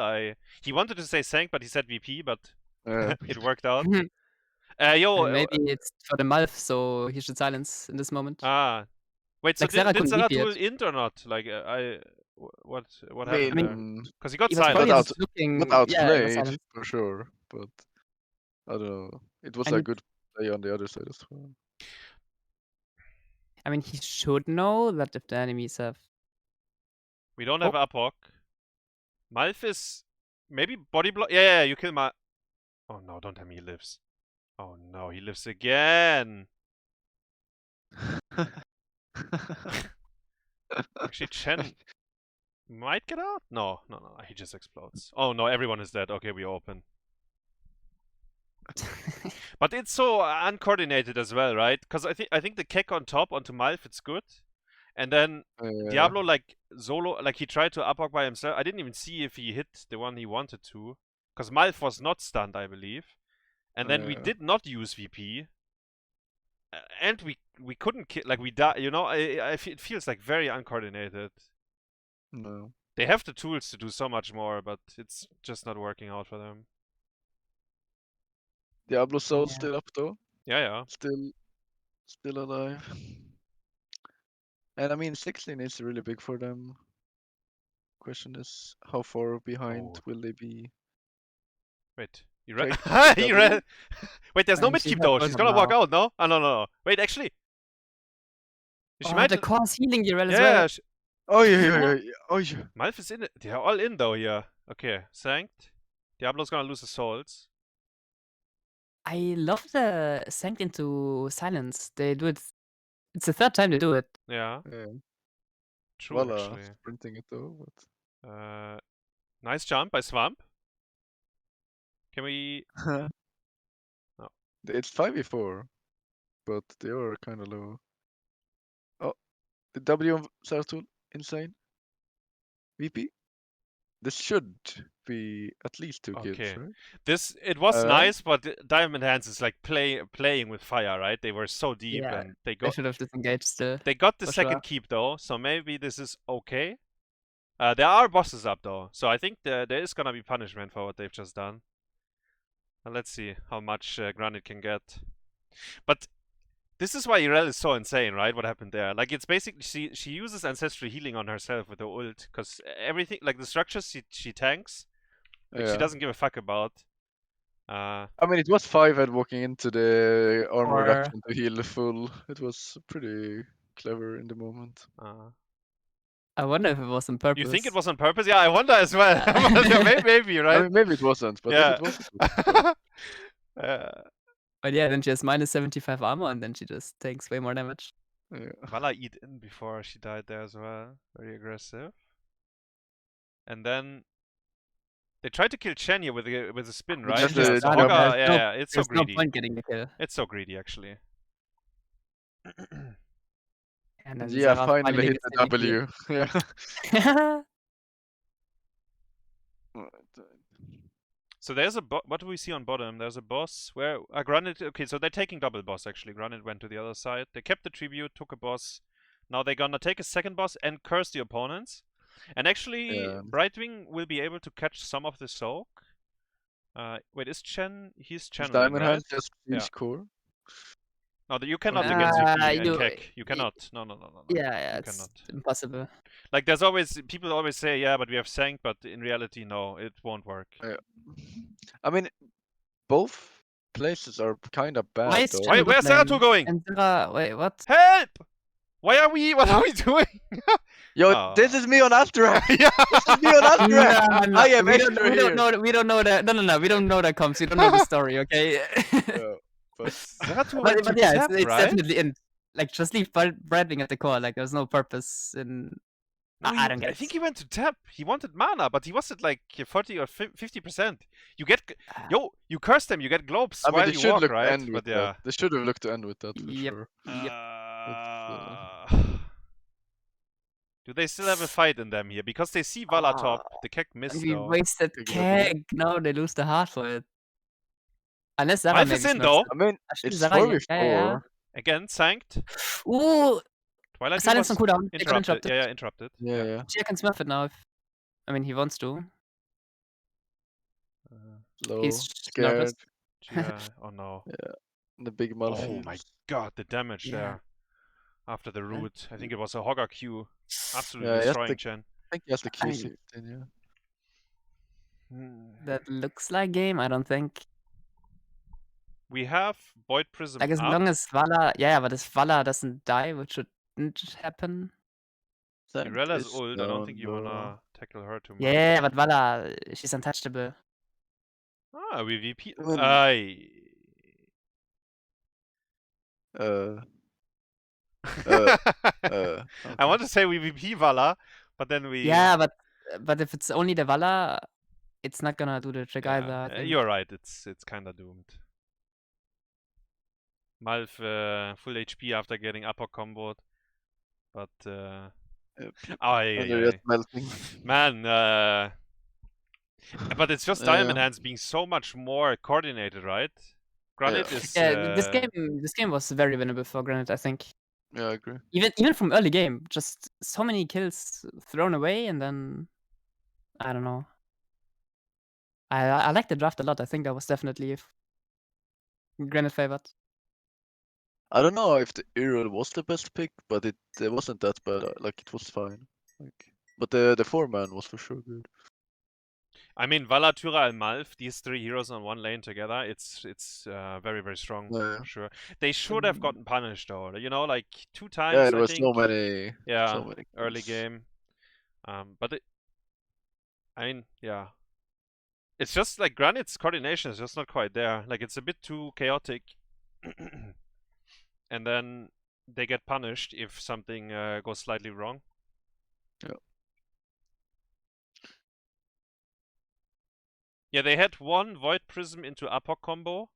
He wanted to say Sank, but he said VP, but Yeah. it worked out. And Yo. maybe it's for the Malf, so he should silence in this moment. Wait. So Like, Sarah did couldn't Sarah VP duel it. int or not? Like what I happened? mean, Because he got He was silent. probably Without- just looking. without yeah, it was play silence. for sure, but I don't know. It was And a you- good play on the other side as well. I mean, he should know that if the enemies have. We don't have Upwalk. Malf is maybe body block. Yeah, you kill Malf. Oh no, don't tell me he lives. Oh no, he lives again. Actually, Chen might get out. No, he just explodes. Oh no, everyone is dead. Okay, we open. But it's so uncoordinated as well, right? Because I think the Keck on top onto Malf, it's good. And then Diablo, like, solo, like, he tried to upwalk by himself. I didn't even see if he hit the one he wanted to. Because Malf was not stunned, I believe. And then we did not use VP. And we couldn't kill, like, we died, it feels like very uncoordinated. No. They have the tools to do so much more, but it's just not working out for them. Diablo Soul's Yeah. still up though. Yeah. Still alive. And I mean 16 is really big for them. Question is how far behind will they be? Wait, he ran. Check He W. ran. Wait, there's no And mid she keep has though. She's Ultimate gonna walk now. out, no? Oh no. Wait, actually. She Oh, might. the core's healing Urel as Yeah, well. Oh yeah. Oh yeah. Malf is in it. They're all in though here. Okay, Sanct. Diablo's gonna lose his souls. I love the sank into silence. They do it. It's the third time they do it. Yeah, Yeah. true Voila, actually. sprinting it though, Nice jump by Swamp. Can we? but it's 5v4, but they are kind of low. Oh, the W of Sartul insane. VP. This should be at least 2 kills, Okay. right? It was Uh, nice, but Diamondhands is like playing with fire, right? They were so deep, Yeah, and they They should have disengaged still. They got the for second sure. keep though, so maybe this is okay. There are bosses up though, so I think there is gonna be punishment for what they've just done. And let's see how much Granit can get. But this is why Irel is so insane, right? What happened there? Like, it's basically she uses ancestral healing on herself with her ult, because everything, like the structures she tanks, like, she doesn't give a fuck about. I mean, it was 5 head walking into the armor Or- reduction to heal full. It was pretty clever in the moment. I wonder if it was on purpose. You think it was on purpose? Yeah, I wonder as well. Maybe, I right? mean, maybe it wasn't, but Yeah. if it was, it was Uh, But But yeah, then she has minus 75 armor, and then she just takes way more damage. Yeah. Vala eat in before she died there as well. Very aggressive. And then they tried to kill Chen here with a spin, But right? just Yeah, the- so the- Hogga, there's no- yeah, it's so There's no greedy. point getting the kill. It's so greedy, actually. And then Yeah, Sarah finally hit gets the the kill. W. Yeah. So there's a what do we see on bottom? There's a boss where Granit. Okay, so they're taking double boss actually. Granit went to the other side. They kept the tribute, took a boss. Now they're gonna take a second boss and curse the opponents. And actually, Yeah. Brightwing will be able to catch some of the soak. Wait, is Chen? He's His channeling, Diamond right? Hands just Yeah. feels core. No, you cannot against UP and you- Kek. You cannot. No. Yeah, You it's cannot. impossible. Like there's always people always say, yeah, but we have Sank, but in reality, no, it won't work. I mean, both places are kind of bad Why is though. Chen Where's good lane? Saratu going? And Sarah, wait, what? Help! What are we doing? Yo, this is me on Astra. Yeah. This is me on Astra. No, I am we extra don't here. know. We don't know that. No. We don't know that comes. We don't know the story. Okay. Yeah, but Saratu went to but yeah, tap, it's right? definitely in. Like, just leave Bradwing at the core. Like, there's no purpose in. No, I don't get I it. think he went to tap. He wanted mana, but he was at like 40 or 50%. You get you curse them, you get globes I mean, while they you should walk, look to right? end with But yeah. that. They should have looked to end with that for Yep. sure. Do they still have a fight in them here? Because they see Vala top. The Kek missed We though. wasted keg. No, they lose the heart for it. Unless Sarah Malf maybe is in smurfs though. it. I mean, Actually, it's Sarah, 4v4. yeah. Again, sanked. Ooh, Twilight silence on was cooldown. They got interrupted. Yeah, interrupted. Yeah. She can smurf it now if. I mean, he wants to. Slow, He's scared. nervous. Oh no. Yeah. The big mouth. Oh my god, the damage Yeah. there. After the root. I think it was a Hogger Q. Absolutely Yeah, he has destroying the- Chen. I think he has the I- Q16, yeah. That looks like game. I don't think. We have Void Prism Like, as up. long as Vala. Yeah, but if Vala doesn't die, which shouldn't happen. Irella's Is ult. I don't think you down low. wanna tackle her too much. Yeah, but Vala, she's untouchable. Ah, we VP. Well, Aye. I want to say we VP Vala, but then we. Yeah, but if it's only the Vala, it's not gonna do the trick either. I think. You're right. It's kind of doomed. Malf full HP after getting upper comboed, but and they're just melting. man, but it's just Yeah. Diamondhands being so much more coordinated, right? Granit is Yeah, this game was very winnable for Granite, I think. Yeah, I agree. Even from early game, just so many kills thrown away, and then I don't know. I like the draft a lot. I think that was definitely Granite favored. I don't know if the Earl was the best pick, but it wasn't that bad. Like, it was fine. Like, but the 4-man was for sure good. I mean, Vala, Tyra, and Malf, these three heroes on one lane together, it's very, very strong, Yeah. for sure. They should have gotten punished, though. You know, like 2 times, Yeah, there I was think. so many. Yeah, so many early kills. game. But I mean, yeah. It's just like Granite's coordination is just not quite there. Like, it's a bit too chaotic. And then they get punished if something goes slightly wrong. Yeah. Yeah, they had one Void Prism into upper combo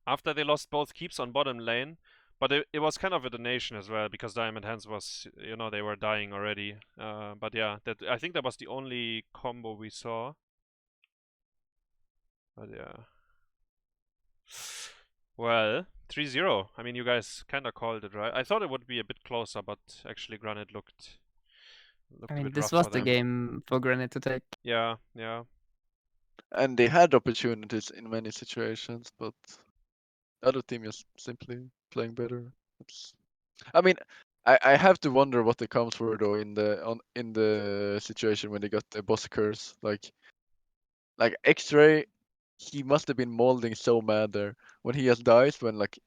after they lost both keeps on bottom lane. But it was kind of a donation as well, because Diamondhands was, you know, they were dying already. But yeah, I think that was the only combo we saw. But yeah. Well, 3-0. I mean, you guys kind of called it, right? I thought it would be a bit closer, but actually Granite looked I a mean, bit this rough was for the them. game for Granite to take. Yeah. And they had opportunities in many situations, but the other team is simply playing better. I mean, I have to wonder what the counts were though in the situation when they got the boss curse. Like XraYY, he must have been molding so mad there when he has dies. When like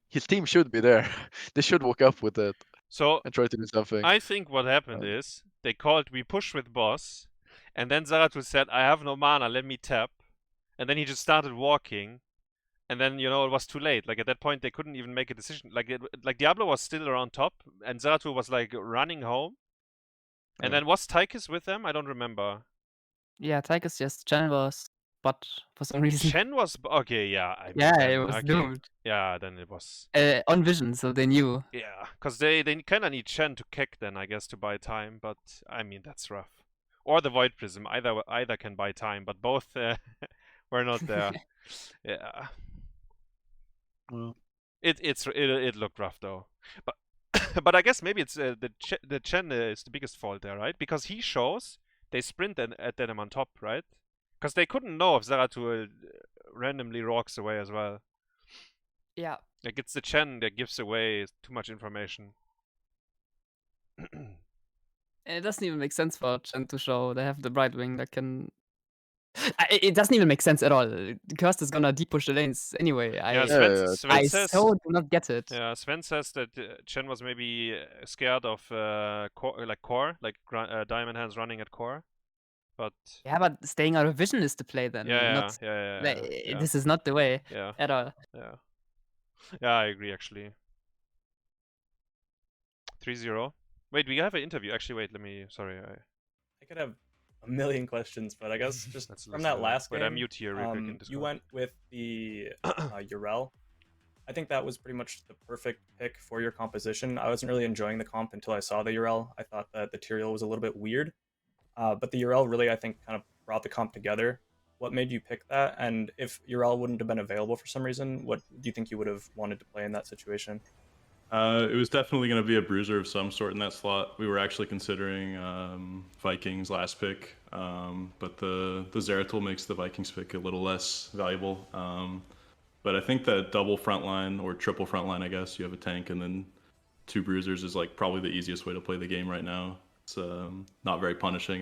his team should be there, they should walk up with it So and try to do something. I think what happened is they called we push with boss, and then Zeratul said, I have no mana, let me tap. And then he just started walking. And then, you know, it was too late. Like, at that point, they couldn't even make a decision. Like, Diablo was still around top, and Zeratul was, like, running home. And then was Tychus with them? I don't remember. Yeah, Tychus, yes. Chen was, but for some reason. Chen was... Okay, yeah. I mean, Yeah, then, it was okay. doomed. Yeah, then it was... On Vision, so they knew. Yeah, because they kind of need Chen to kick then, I guess, to buy time. But, I mean, that's rough. Or the Void Prism. Either can buy time, but both were not there. Yeah. Well. It looked rough, though. But but I guess maybe it's the Chen is the biggest fault there, right? Because he shows they sprint at them on top, right? Because they couldn't know if Zeratul randomly rocks away as well. Yeah. Like, it's the Chen that gives away too much information. And it doesn't even make sense for Chen to show. They have the Brightwing that can... It doesn't even make sense at all. Curse is gonna deep push the lanes anyway. Yeah, Sven I says... so do not get it. Yeah, Sven says that Chen was maybe scared of core, like Diamondhands running at core. But yeah, but staying out of vision is the play then. Yeah. This is not the way at all. Yeah. Yeah, I agree actually. 3-0. Wait, we have an interview. Actually, wait, sorry. I could have a million questions, but I guess just Let's from that last game, I mute here real quick in Discord. you went with the Urel. I think that was pretty much the perfect pick for your composition. I wasn't really enjoying the comp until I saw the Urel. I thought that the Tyrael was a little bit weird. But the Urel really, I think, kind of brought the comp together. What made you pick that? And if Urel wouldn't have been available for some reason, what do you think you would have wanted to play in that situation? It was definitely going to be a bruiser of some sort in that slot. We were actually considering Vikings last pick, but the Zeratul makes the Vikings pick a little less valuable. But I think that double frontline or triple frontline, I guess, you have a tank and then 2 bruisers is like probably the easiest way to play the game right now. It's not very punishing,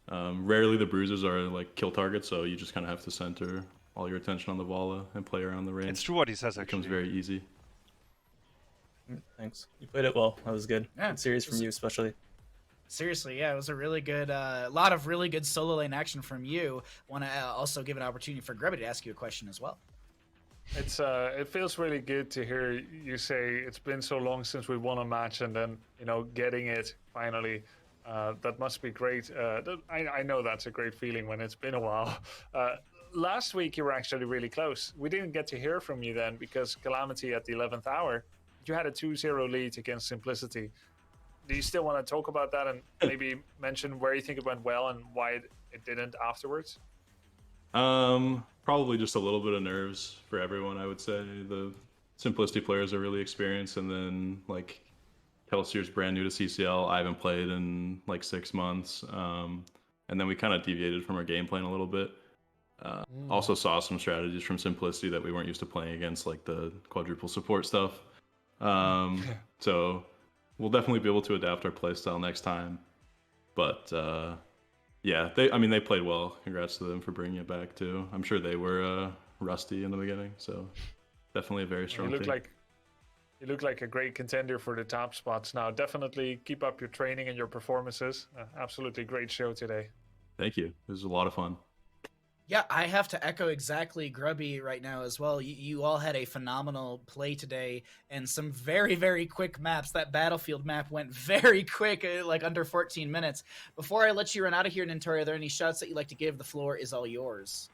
and rarely the bruisers are like kill targets, so you just kind of have to center all your attention on the Vala and play around the range. It's true what he says, It actually. becomes very easy. Thanks. You played it well. That was good. Yeah, Good series from you, especially. Seriously, yeah, it was a really good, lot of really good solo lane action from you. Want to also give an opportunity for Grubby to ask you a question as well. It's it feels really good to hear you say it's been so long since we won a match, and then getting it finally. That must be great. I know that's a great feeling when it's been a while. Last week you were actually really close. We didn't get to hear from you then because Calamity at the 11th hour. You had a 2-0 lead against Simplicity. Do you still want to talk about that and maybe mention where you think it went well and why it didn't afterwards? Probably just a little bit of nerves for everyone, I would say. The Simplicity players are really experienced, and then like Kelsier's brand new to CCL. I haven't played in like 6 months. And then we kind of deviated from our game plan a little bit. Also saw some strategies from Simplicity that we weren't used to playing against, like the quadruple support stuff. So we'll definitely be able to adapt our playstyle next time. But yeah, they played well. Congrats to them for bringing it back too. I'm sure they were rusty in the beginning, so definitely a very strong team. You look like a great contender for the top spots now. Definitely keep up your training and your performances. Absolutely great show today. Thank you. This was a lot of fun. Yeah, I have to echo exactly Grubby right now as well. You all had a phenomenal play today and some very, very quick maps. That Battlefield map went very quick, like under 14 minutes. Before I let you run out of here, Nintorii, are there any shots that you'd like to give? The floor is all yours.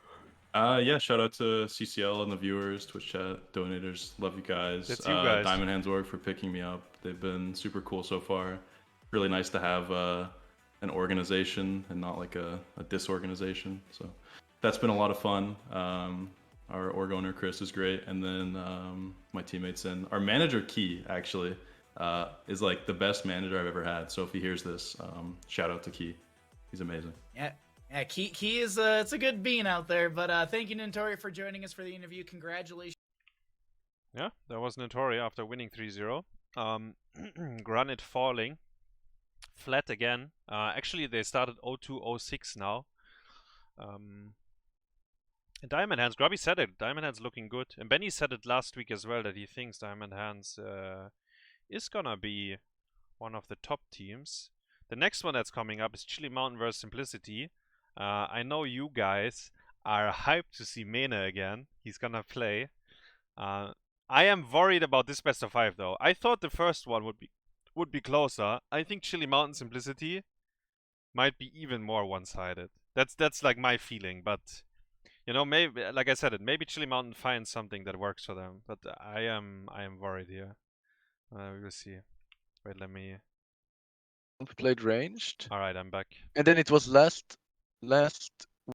Yeah, shout out to CCL and the viewers, Twitch chat, donators. Love you guys. That's you guys. Diamondhands org for picking me up. They've been super cool so far. Really nice to have an organization and not like a disorganization. So that's been a lot of fun. Our org owner Chris is great, and then my teammates and our manager Key actually is like the best manager I've ever had. So if he hears this, shout out to Key. He's amazing. Yeah, Key is it's a good bean out there. But thank you, Nintorii, for joining us for the interview. Congratulations. Yeah, that was Nintorii after winning 3-0. Granite falling. Flat again. Actually, they started 0-2-0-6 now. And Diamondhands, Grubby said it. Diamondhands looking good. And Benny said it last week as well that he thinks Diamondhands is gonna be one of the top teams. The next one that's coming up is Chili Mountain vs Simplicity. I know you guys are hyped to see Mena again. He's gonna play. I am worried about this best of 5 though. I thought the first one would be closer. I think Chili Mountain Simplicity might be even more one-sided. That's like my feeling, but you know, maybe like I said, maybe Chili Mountain finds something that works for them. But I am worried here. We will see. Wait, let me. Played ranged. All right, I'm back. And then it was last